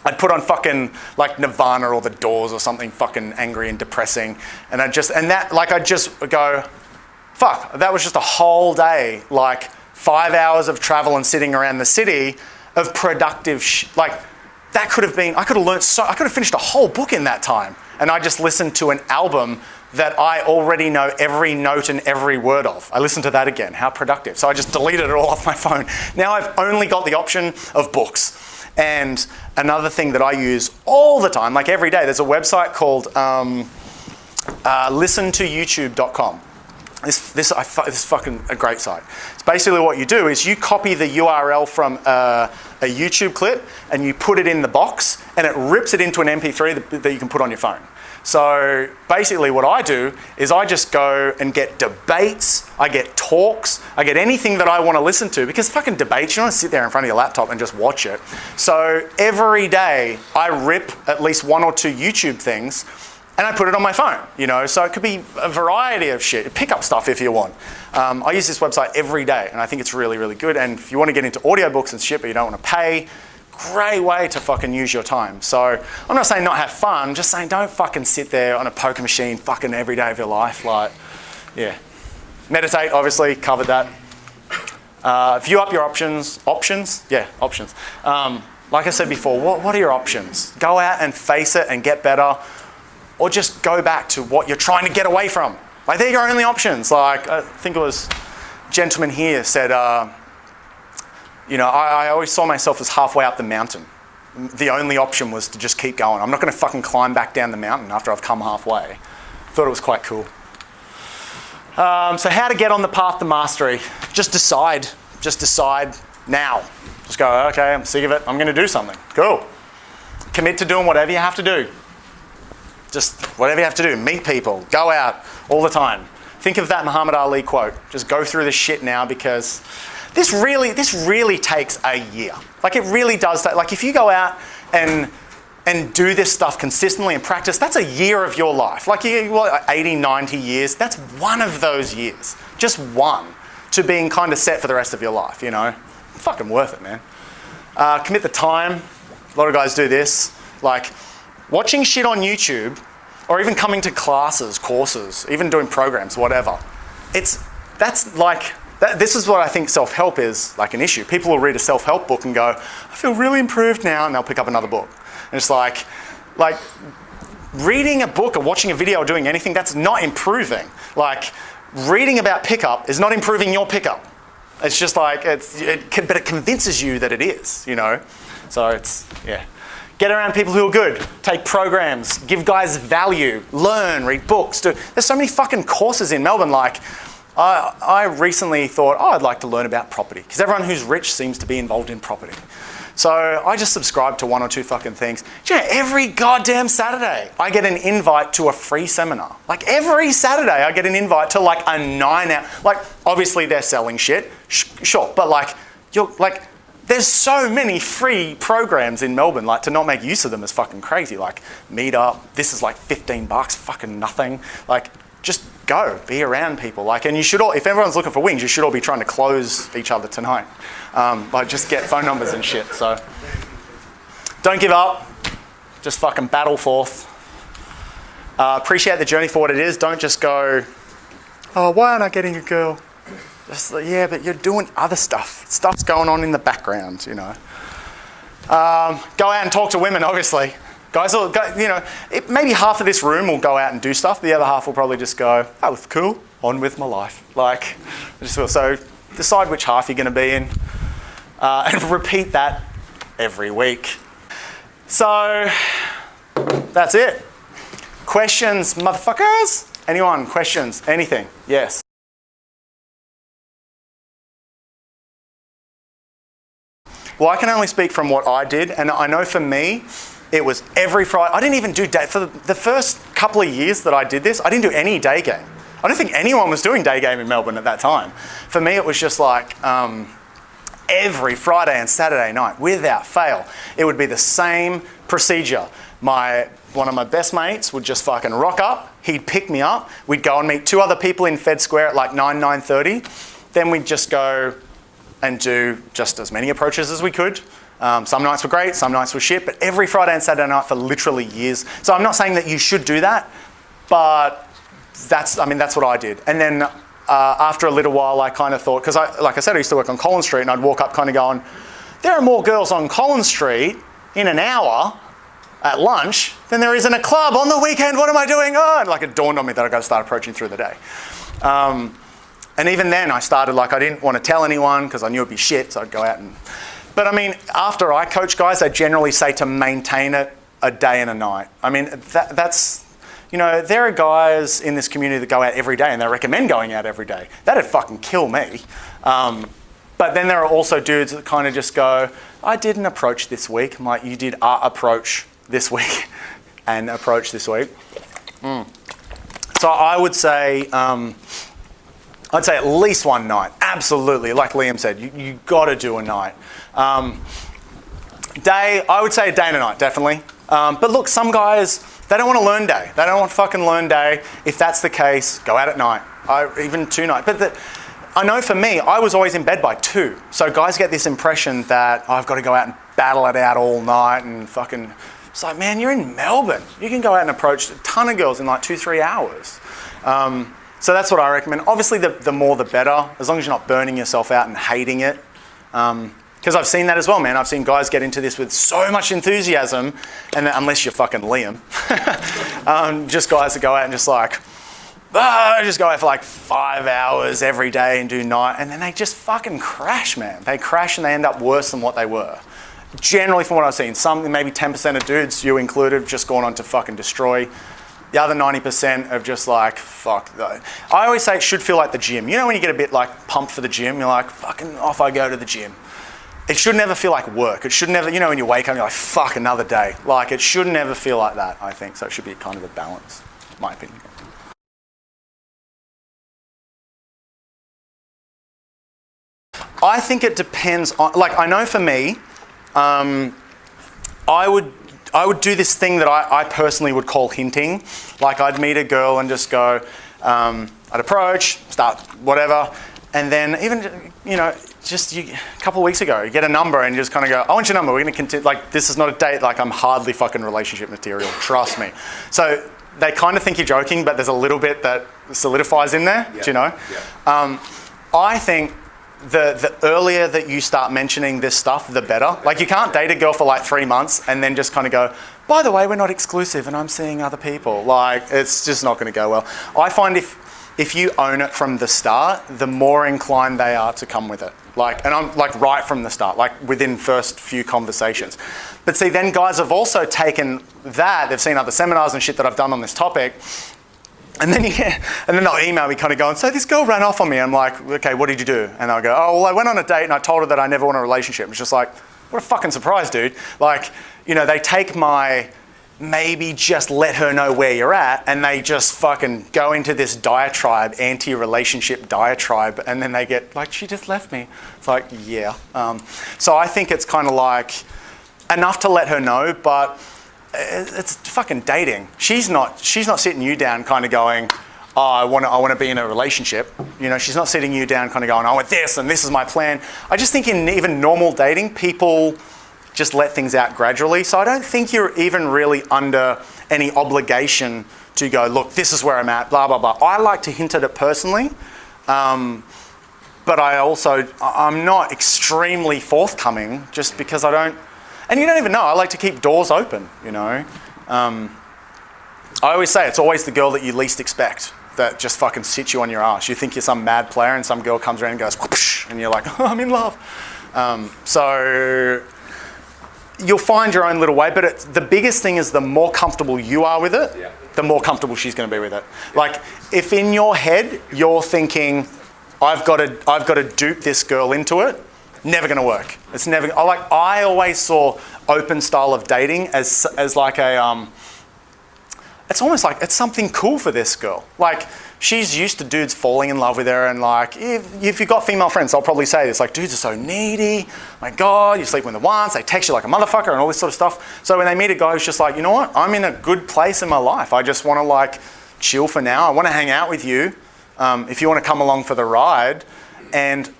I'd put on fucking like Nirvana or The Doors or something fucking angry and depressing. And I'd just go, fuck, that was just a whole day, like 5 hours of travel and sitting around the city of productive like, that could have been, I could have finished a whole book in that time. And I just listened to an album that I already know every note and every word of. I listened to that again. How productive. So I just deleted it all off my phone. Now I've only got the option of books. And another thing that I use all the time, like every day, there's a website called listentoyoutube.com. This is fucking a great site. It's basically what you do is you copy the URL from a YouTube clip and you put it in the box and it rips it into an MP3 that you can put on your phone. So basically what I do is I just go and get debates, I get talks, I get anything that I want to listen to, because fucking debates, you don't want to sit there in front of your laptop and just watch it. So every day I rip at least one or two YouTube things And I put it on my phone, so it could be a variety of shit. Pick up stuff if you want. I use this website every day, and I think it's really, really good. And if you want to get into audiobooks and shit, but you don't want to pay, great way to fucking use your time. So I'm not saying not have fun, just saying don't fucking sit there on a poker machine fucking every day of your life. Meditate, obviously, covered that. View up your options. Options. Like I said before, what are your options? Go out and face it and get better, or just go back to what you're trying to get away from. Like, they're your only options. Like, I think it was a gentleman here said, I always saw myself as halfway up the mountain. The only option was to just keep going. I'm not going to fucking climb back down the mountain after I've come halfway. Thought it was quite cool. So how to get on the path to mastery? Just decide. Just decide now. Just go, okay, I'm sick of it. I'm going to do something. Cool. Commit to doing whatever you have to do. Just whatever you have to do. Meet people. Go out all the time. Think of that Muhammad Ali quote. Just go through this shit now, because this really takes a year. Like, it really does. Like, if you go out and do this stuff consistently and practice, that's a year of your life. Like, 80, 90 years, that's one of those years. Just one to being kind of set for the rest of your life, Fucking worth it, man. Commit the time. A lot of guys do this. Like, watching shit on YouTube, or even coming to classes, courses, even doing programs, whatever. This is what I think self-help is like an issue. People will read a self-help book and go, I feel really improved now, and they'll pick up another book. And it's like reading a book or watching a video or doing anything, that's not improving. Like, reading about pickup is not improving your pickup. It's just like, but it convinces you that it is, So Get around people who are good. Take programs. Give guys value. Learn. Read books. There's so many fucking courses in Melbourne. Like, I recently thought, I'd like to learn about property, because everyone who's rich seems to be involved in property. So I just subscribed to one or two fucking things. Every goddamn Saturday, I get an invite to a free seminar. Like, every Saturday, I get an invite to like a 9-hour. Like, obviously they're selling shit, sure, but there's so many free programs in Melbourne, like, to not make use of them is fucking crazy. Like, meet up, this is like $15, fucking nothing. Like, just go, be around people. Like, and you should all, if everyone's looking for wings, you should all be trying to close each other tonight. Just get phone numbers and shit. So, don't give up, just fucking battle forth. Appreciate the journey for what it is. Don't just go, oh, why aren't I getting a girl? Just, but you're doing other stuff. Stuff's going on in the background, Go out and talk to women, obviously. Guys will go, maybe half of this room will go out and do stuff. The other half will probably just go, that was cool, on with my life. So decide which half you're going to be in. And repeat that every week. So that's it. Questions, motherfuckers? Anyone? Questions? Anything? Yes. Well, I can only speak from what I did, and I know for me, it was every Friday. I didn't even do day, for the first couple of years that I did this, I didn't do any day game. I don't think anyone was doing day game in Melbourne at that time. For me, it was just like every Friday and Saturday night, without fail. It would be the same procedure. One of my best mates would just fucking rock up. He'd pick me up. We'd go and meet two other people in Fed Square at like 9:30. Then we'd just go and do just as many approaches as we could. Some nights were great, some nights were shit, but every Friday and Saturday night for literally years. So I'm not saying that you should do that, but that's what I did. And then after a little while, I kind of thought, because like I said, I used to work on Collins Street, and I'd walk up kind of going, there are more girls on Collins Street in an hour at lunch than there is in a club on the weekend. What am I doing? Oh, and it dawned on me that I got to start approaching through the day. And even then I started, I didn't want to tell anyone because I knew it'd be shit, so I'd go out and... But after I coach guys, I generally say to maintain it a day and a night. That's... there are guys in this community that go out every day and they recommend going out every day. That'd fucking kill me. But then there are also dudes that kind of just go, I did an approach this week. I'm like, you did our approach this week and approach this week. So I would say... I'd say at least one night, absolutely. Like Liam said, you got to do a night. Day, I would say a day and a night, definitely. But look, some guys, they don't want to learn day. They don't want fucking learn day. If that's the case, go out at night. Even 2 nights. But I know for me, I was always in bed by 2. So guys get this impression that I've got to go out and battle it out all night and fucking... It's like, man, you're in Melbourne. You can go out and approach a ton of girls in like 2-3 hours. So that's what I recommend. Obviously, the more the better, as long as you're not burning yourself out and hating it. Because I've seen that as well, man. I've seen guys get into this with so much enthusiasm, and then, unless you're fucking Liam, just guys that go out and just like, just go out for like 5 hours every day and do night, and then they just fucking crash, man. They crash and they end up worse than what they were. Generally, from what I've seen, some, maybe 10% of dudes, you included, have just gone on to fucking destroy. The other 90% of just like, fuck. I always say it should feel like the gym. You know when you get a bit like pumped for the gym, you're like, fucking off I go to the gym. It should never feel like work. It should never, you know when you wake up, you're like, fuck, another day. Like, it should never feel like that, I think. So it should be kind of a balance, in my opinion. I think it depends on, like, I know for me, I would do this thing that I personally would call hinting. Like, I'd meet a girl and just go, I'd approach, start whatever, and then even, you know, just a couple of weeks ago, you get a number and you just kind of go, I want your number, we're going to continue, like, this is not a date, like, I'm hardly fucking relationship material, trust me. So they kind of think you're joking, but there's a little bit that solidifies in there, do you know? Yeah. I think the earlier that you start mentioning this stuff, the better. Like, you can't date a girl for like 3 months and then just kind of go, by the way, we're not exclusive and I'm seeing other people. Like, it's just not going to go well. I find if you own it from the start, the more inclined they are to come with it. Like, and I'm like right from the start, like within first few conversations. But see, then guys have also taken that, they've seen other seminars and shit that I've done on this topic, and then they'll email me kind of going, so this girl ran off on me. I'm like, okay, what did you do? And I'll go, oh, well, I went on a date and I told her that I never want a relationship. It's just like, what a fucking surprise, dude. Like, you know, they take my maybe just let her know where you're at and they just fucking go into this diatribe, anti-relationship diatribe, and then they get like, she just left me. It's like, yeah. So I think it's kind of like enough to let her know, but it's fucking dating. She's not sitting you down kind of going, oh, I want to be in a relationship. You know, she's not sitting you down kind of going, I want this and this is my plan. I just think in even normal dating, people just let things out gradually. So I don't think you're even really under any obligation to go, look, this is where I'm at, blah, blah, blah. I like to hint at it personally. But I'm not extremely forthcoming just because I don't, and you don't even know, I like to keep doors open, you know. I always say it's always the girl that you least expect that just fucking sits you on your ass. You think you're some mad player and some girl comes around and goes, whoosh, and you're like, oh, I'm in love. So you'll find your own little way, but the biggest thing is the more comfortable you are with it, the more comfortable she's going to be with it. Like, if in your head you're thinking, I've got to dupe this girl into it, never going to work. It's never. I always saw open style of dating as like a. It's almost like it's something cool for this girl. Like, she's used to dudes falling in love with her, and like if you've got female friends, they'll probably say this, like, dudes are so needy. My God, you sleep with them once, they text you like a motherfucker and all this sort of stuff. So when they meet a guy who's just like, you know what, I'm in a good place in my life. I just want to like chill for now. I want to hang out with you. If you want to come along for the ride, and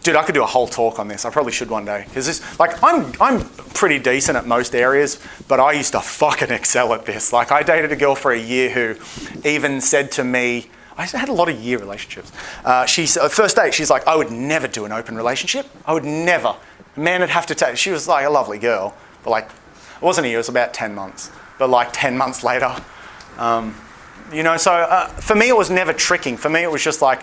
dude, I could do a whole talk on this. I probably should one day. Because this, like, I'm pretty decent at most areas, but I used to fucking excel at this. Like, I dated a girl for a year who even said to me, I had a lot of year relationships. First date, she's like, I would never do an open relationship. I would never. A man would have to take, she was like a lovely girl, but like, it wasn't a year, it was about 10 months. But like 10 months later, you know, so for me, it was never tricking. For me, it was just like,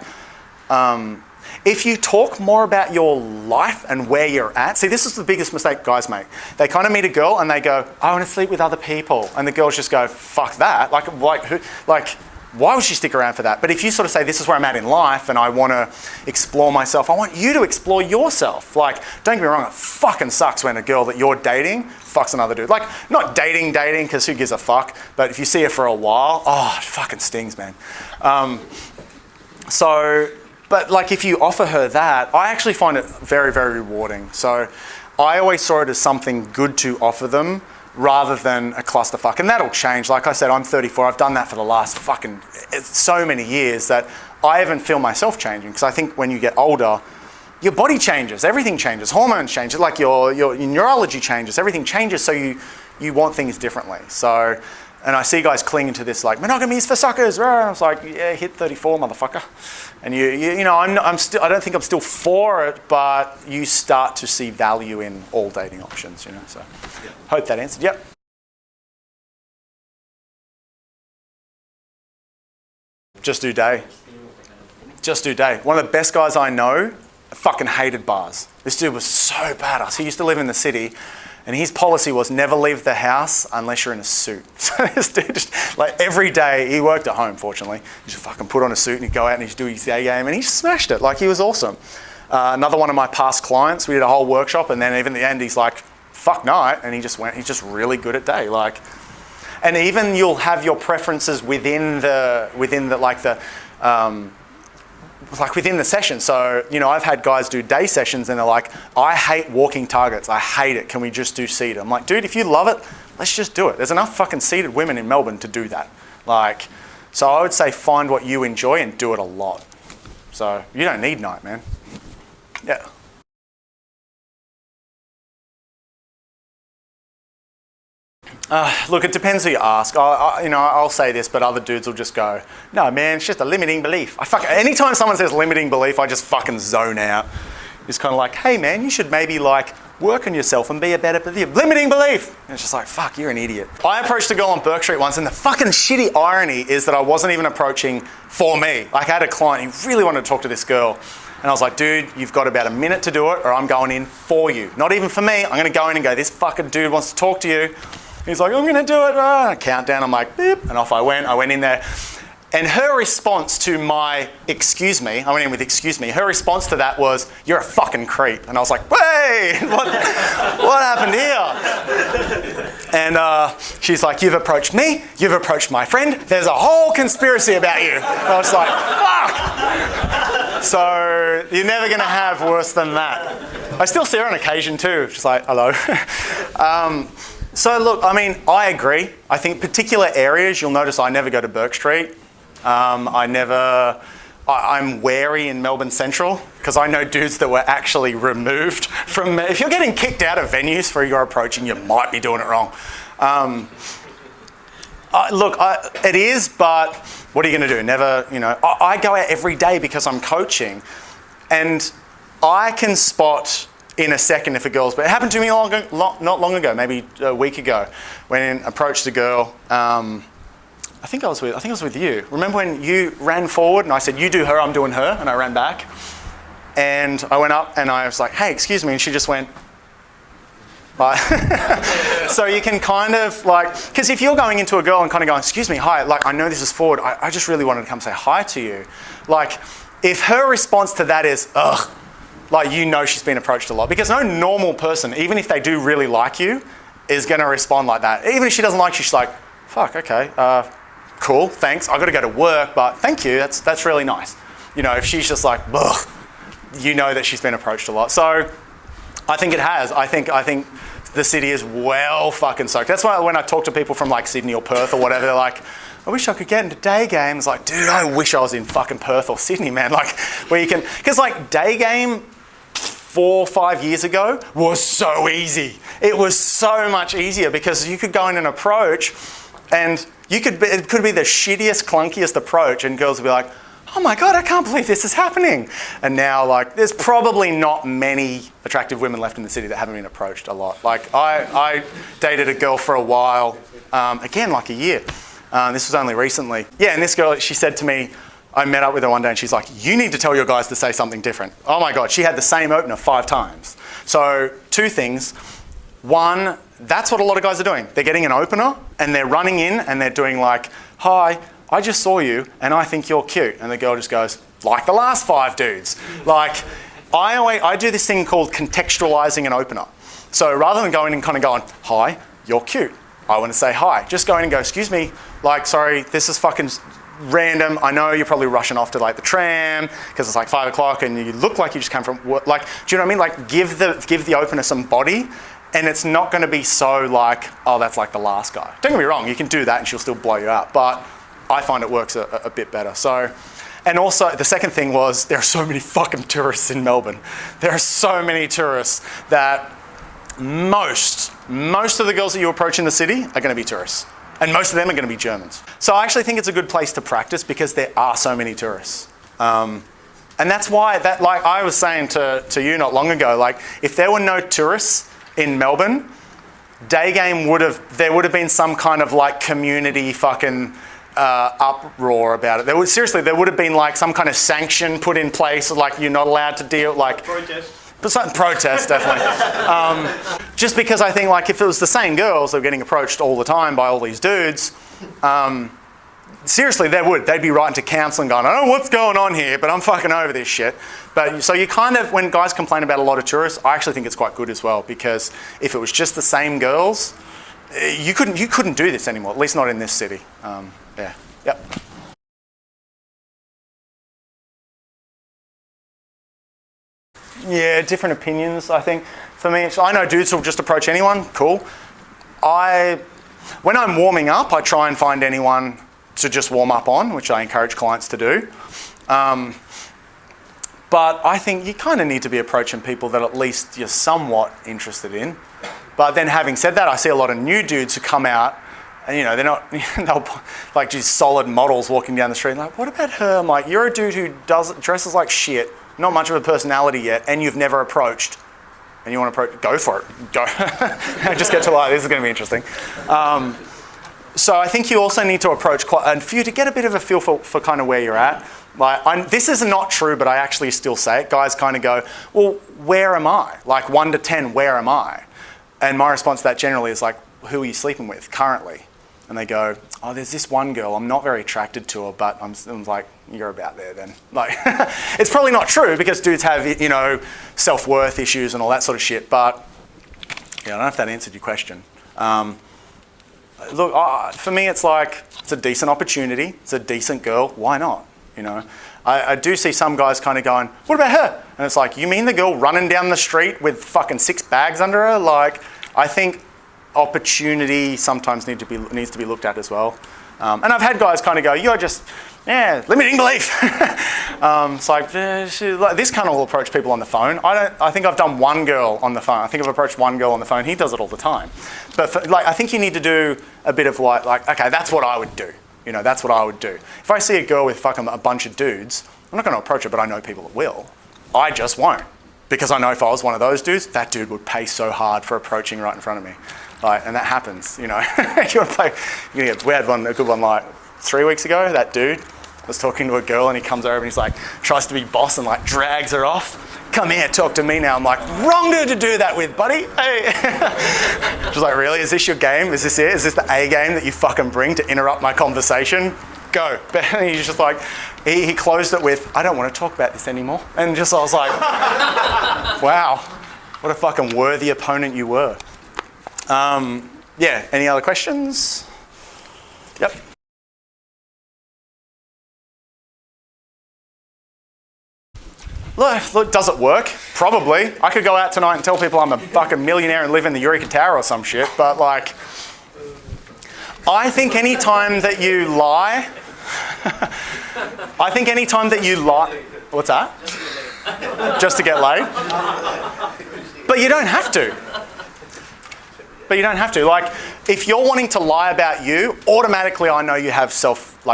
if you talk more about your life and where you're at, see, this is the biggest mistake guys make. They kind of meet a girl and they go, I want to sleep with other people. And the girls just go, fuck that. Like why would she stick around for that? But if you sort of say, this is where I'm at in life and I want to explore myself, I want you to explore yourself. Like, don't get me wrong, it fucking sucks when a girl that you're dating fucks another dude. Like, not dating, because who gives a fuck? But if you see her for a while, oh, it fucking stings, man. But like, if you offer her that, I actually find it very, very rewarding. So I always saw it as something good to offer them, rather than a clusterfuck. And that'll change. Like I said, I'm 34. I've done that for the last fucking so many years that I even feel myself changing. Because I think when you get older, your body changes, everything changes, hormones change, like your neurology changes, everything changes, so you want things differently. So, and I see guys clinging to this like, monogamy is for suckers, and I was like, yeah, hit 34, motherfucker. And you know, I don't think I'm still for it, but you start to see value in all dating options, you know, so hope that answered, yep. Just do day. Just do day. One of the best guys I know, fucking hated bars. This dude was so badass. He used to live in the city, and his policy was never leave the house unless you're in a suit. So this dude just, like every day, he worked at home, fortunately. He just fucking put on a suit and he'd go out and he'd do his day game, and he smashed it. Like, he was awesome. Another one of my past clients, we did a whole workshop, and then even at the end, he's like, fuck night, and he's just really good at day. Like, and even you'll have your preferences within the within the session. So, you know, I've had guys do day sessions and they're like, I hate walking targets. I hate it. Can we just do seated? I'm like, dude, if you love it, let's just do it. There's enough fucking seated women in Melbourne to do that. Like, so I would say find what you enjoy and do it a lot. So you don't need night, man. Yeah. Look, it depends who you ask. I'll say this, but other dudes will just go, no, man, it's just a limiting belief. Anytime someone says limiting belief, I just fucking zone out. It's kind of like, hey, man, you should maybe like work on yourself and be a better limiting belief. And it's just like, fuck, you're an idiot. I approached a girl on Burke Street once, and the fucking shitty irony is that I wasn't even approaching for me. Like, I had a client who really wanted to talk to this girl. And I was like, dude, you've got about a minute to do it, or I'm going in for you. Not even for me. I'm going to go in and go, this fucking dude wants to talk to you. He's like, I'm going to do it. Countdown. I'm like, beep. And off I went. I went in there. And her response to my excuse me, I went in with excuse me, her response to that was, you're a fucking creep. And I was like, hey, what happened here? And she's like, you've approached me, you've approached my friend, there's a whole conspiracy about you. And I was like, fuck. So you're never going to have worse than that. I still see her on occasion too. She's like, hello. So look, I mean, I agree. I think particular areas, you'll notice I never go to Burke Street. I'm wary in Melbourne Central because I know dudes that were actually removed from, if you're getting kicked out of venues for your approaching, you might be doing it wrong. It is, but what are you going to do? Never, you know, I go out every day because I'm coaching, and I can spot in a second if a girl's, but it happened to me not long ago, maybe a week ago, when I approached a girl. I think it was with you. Remember when you ran forward and I said, you do her, I'm doing her, and I ran back, and I went up and I was like, hey, excuse me, and she just went. So you can kind of like, because if you're going into a girl and kind of going, excuse me, hi, like I know this is forward, I just really wanted to come say hi to you. Like, if her response to that is, ugh, like, you know she's been approached a lot, because no normal person, even if they do really like you, is going to respond like that. Even if she doesn't like you, she's like, fuck, okay, cool, thanks, I've got to go to work, but thank you, that's really nice. You know, if she's just like, ugh, you know that she's been approached a lot. So I think it has. I think the city is well fucking soaked. That's why when I talk to people from like Sydney or Perth or whatever, they're like, I wish I could get into day games. Like, dude, I wish I was in fucking Perth or Sydney, man. Like, where you can, because like day game 4 or 5 years ago was so easy. It was so much easier because you could go in and approach, and it could be the shittiest, clunkiest approach, and girls would be like, oh my God, I can't believe this is happening. And now, like, there's probably not many attractive women left in the city that haven't been approached a lot. Like, I dated a girl for a while, again, like a year. This was only recently. Yeah, and this girl, she said to me, I met up with her one day and she's like, you need to tell your guys to say something different. Oh my God, she had the same opener 5 times. So 2 things. One, that's what a lot of guys are doing. They're getting an opener and they're running in and they're doing like, hi, I just saw you and I think you're cute. And the girl just goes, like the last 5 dudes. Like, I do this thing called contextualizing an opener. So rather than going and kind of going, hi, you're cute, I want to say hi. Just go in and go, excuse me, like, sorry, this is fucking random. I know you're probably rushing off to like the tram because it's like 5 o'clock and you look like you just came from work. Like, do you know what I mean? Like, give the opener some body And it's not going to be so like, oh, that's like the last guy. Don't get me wrong, you can do that and she'll still blow you out. But I find it works a bit better. So, and also the second thing was there are so many fucking tourists in Melbourne. There are so many tourists that most of the girls that you approach in the city are going to be tourists. And most of them are going to be Germans. So I actually think it's a good place to practice because there are so many tourists. And that's why, like I was saying to you not long ago, like if there were no tourists in Melbourne, day game there would have been some kind of like community fucking uproar about it. There would have been like some kind of sanction put in place, like you're not allowed to deal, like Protest. Protest, definitely. Just because I think like if it was the same girls that were getting approached all the time by all these dudes, seriously, they'd be writing to council and going, I don't know what's going on here, but I'm fucking over this shit. But so you kind of, when guys complain about a lot of tourists, I actually think it's quite good as well, because if it was just the same girls, you couldn't do this anymore, at least not in this city. Yeah. Yep. Yeah, different opinions, I think. For me, I know dudes who'll just approach anyone, cool. When I'm warming up, I try and find anyone to just warm up on, which I encourage clients to do. But I think you kind of need to be approaching people that at least you're somewhat interested in. But then having said that, I see a lot of new dudes who come out and, you know, they'll like just solid models walking down the street. Like, what about her? I'm like, you're a dude who dresses like shit, not much of a personality yet, and you've never approached. And you want to approach, go for it. Go. Just get to like, this is going to be interesting. So I think you also need to approach and for you to get a bit of a feel for kind of where you're at. Like, this is not true, but I actually still say it. Guys kind of go, well, where am I? Like 1 to 10, where am I? And my response to that generally is like, who are you sleeping with currently? And they go, oh, there's this one girl, I'm not very attracted to her, but I'm like, you're about there then. Like, it's probably not true because dudes have, you know, self-worth issues and all that sort of shit, but yeah, I don't know if that answered your question. Look, for me, it's like, it's a decent opportunity. It's a decent girl. Why not? You know, I do see some guys kind of going, what about her? And it's like, you mean the girl running down the street with fucking 6 bags under her? Like, I think opportunity sometimes needs to be looked at as well. And I've had guys kind of go, you're just, yeah, limiting belief. It's like, this kind of will approach people on the phone. I think I've done one girl on the phone. I think I've approached one girl on the phone. He does it all the time. But like, I think you need to do a bit of like, okay, that's what I would do. You know, that's what I would do. If I see a girl with fucking a bunch of dudes, I'm not going to approach her, but I know people that will. I just won't. Because I know if I was one of those dudes, that dude would pay so hard for approaching right in front of me. Like, and that happens, you know. We had a good one like 3 weeks ago. That dude was talking to a girl and he comes over and he's like, tries to be boss and like drags her off. Come here, talk to me now. I'm like, wrong dude to do that with, buddy. Hey. She's like, really? Is this your game? Is this it? Is this the A game that you fucking bring to interrupt my conversation? Go. But he's just like, he closed it with, I don't want to talk about this anymore. And just, I was like, wow, what a fucking worthy opponent you were. Yeah, any other questions? Yep. Look, does it work? Probably. I could go out tonight and tell people I'm a fucking millionaire and live in the Eureka Tower or some shit, but like, I think any time that you lie, what's that? Just to get laid? But you don't have to. Like, if you're wanting to lie about you, automatically I know you have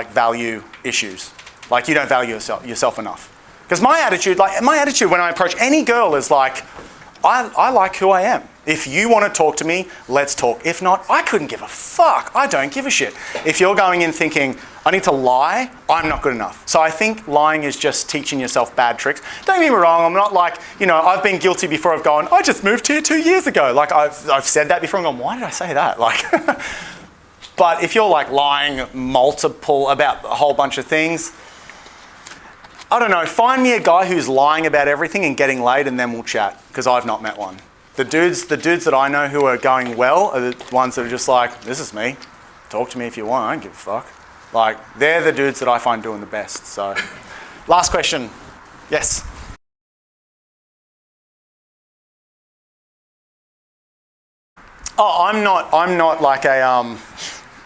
value issues. Like, you don't value yourself enough. Because my attitude when I approach any girl is like, I like who I am. If you want to talk to me, let's talk. If not, I couldn't give a fuck. I don't give a shit. If you're going in thinking, I need to lie, I'm not good enough. So I think lying is just teaching yourself bad tricks. Don't get me wrong, I'm not like, you know, I've been guilty before of going, I just moved here 2 years ago. Like, I've said that before and gone, why did I say that? Like, but if you're like lying about a whole bunch of things, I don't know, find me a guy who's lying about everything and getting laid and then we'll chat, because I've not met one. The dudes that I know who are going well are the ones that are just like, this is me. Talk to me if you want, I don't give a fuck. Like, they're the dudes that I find doing the best. So, last question. Yes? Oh, I'm not like a,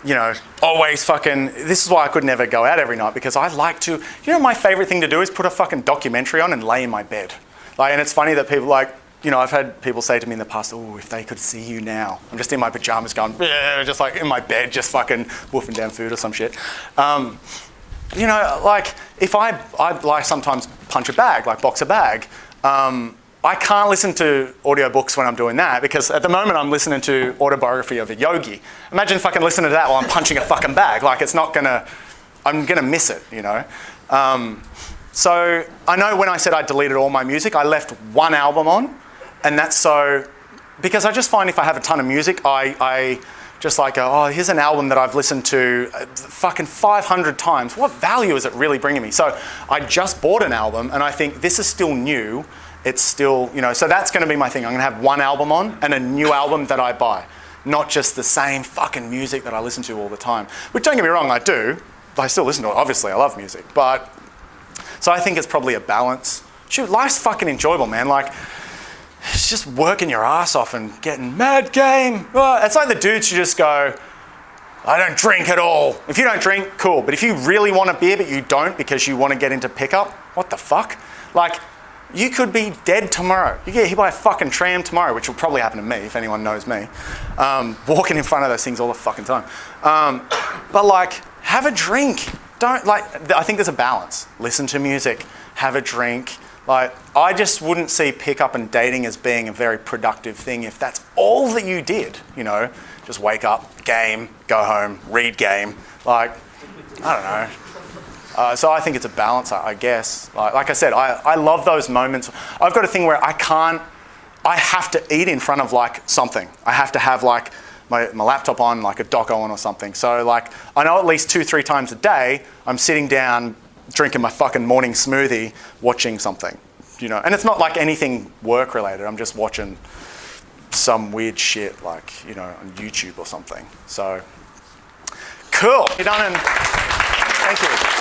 you know, always fucking, this is why I could never go out every night, because I like to, you know, my favorite thing to do is put a fucking documentary on and lay in my bed. Like, and it's funny that people like, you know, I've had people say to me in the past, oh, if they could see you now. I'm just in my pajamas going, just like in my bed, just fucking wolfing down food or some shit. You know, like if I like sometimes punch a bag, like box a bag, I can't listen to audiobooks when I'm doing that, because at the moment I'm listening to Autobiography of a Yogi. Imagine fucking listening to that while I'm punching a fucking bag. Like it's not gonna, I'm gonna miss it, you know? So I know when I said I deleted all my music, I left one album on, and that's so, because I just find if I have a ton of music, I just like, oh, here's an album that I've listened to fucking 500 times. What value is it really bringing me? So I just bought an album, and I think this is still new. It's still, you know, so that's going to be my thing. I'm going to have one album on and a new album that I buy, not just the same fucking music that I listen to all the time. Which, don't get me wrong, I do. I still listen to it. Obviously, I love music. But, so I think it's probably a balance. Shoot, life's fucking enjoyable, man. Like, it's just working your ass off and getting mad game. Well, it's like the dudes who just go, I don't drink at all. If you don't drink, cool. But if you really want a beer but you don't because you want to get into pickup, what the fuck? Like, you could be dead tomorrow. You get hit by a fucking tram tomorrow, which will probably happen to me if anyone knows me. Walking in front of those things all the fucking time. But like, have a drink. Don't like, I think there's a balance. Listen to music, have a drink. Like, I just wouldn't see pickup and dating as being a very productive thing if that's all that you did, you know? Just wake up, game, go home, read game. Like, I don't know. So I think it's a balance, I guess. Like I said, I love those moments. I've got a thing where I have to eat in front of like something. I have to have like my laptop on, like a doco on or something. So like, I know at least 2-3 times a day, I'm sitting down, drinking my fucking morning smoothie, watching something, you know? And it's not like anything work related. I'm just watching some weird shit like, you know, on YouTube or something. So, cool. You're done, and thank you.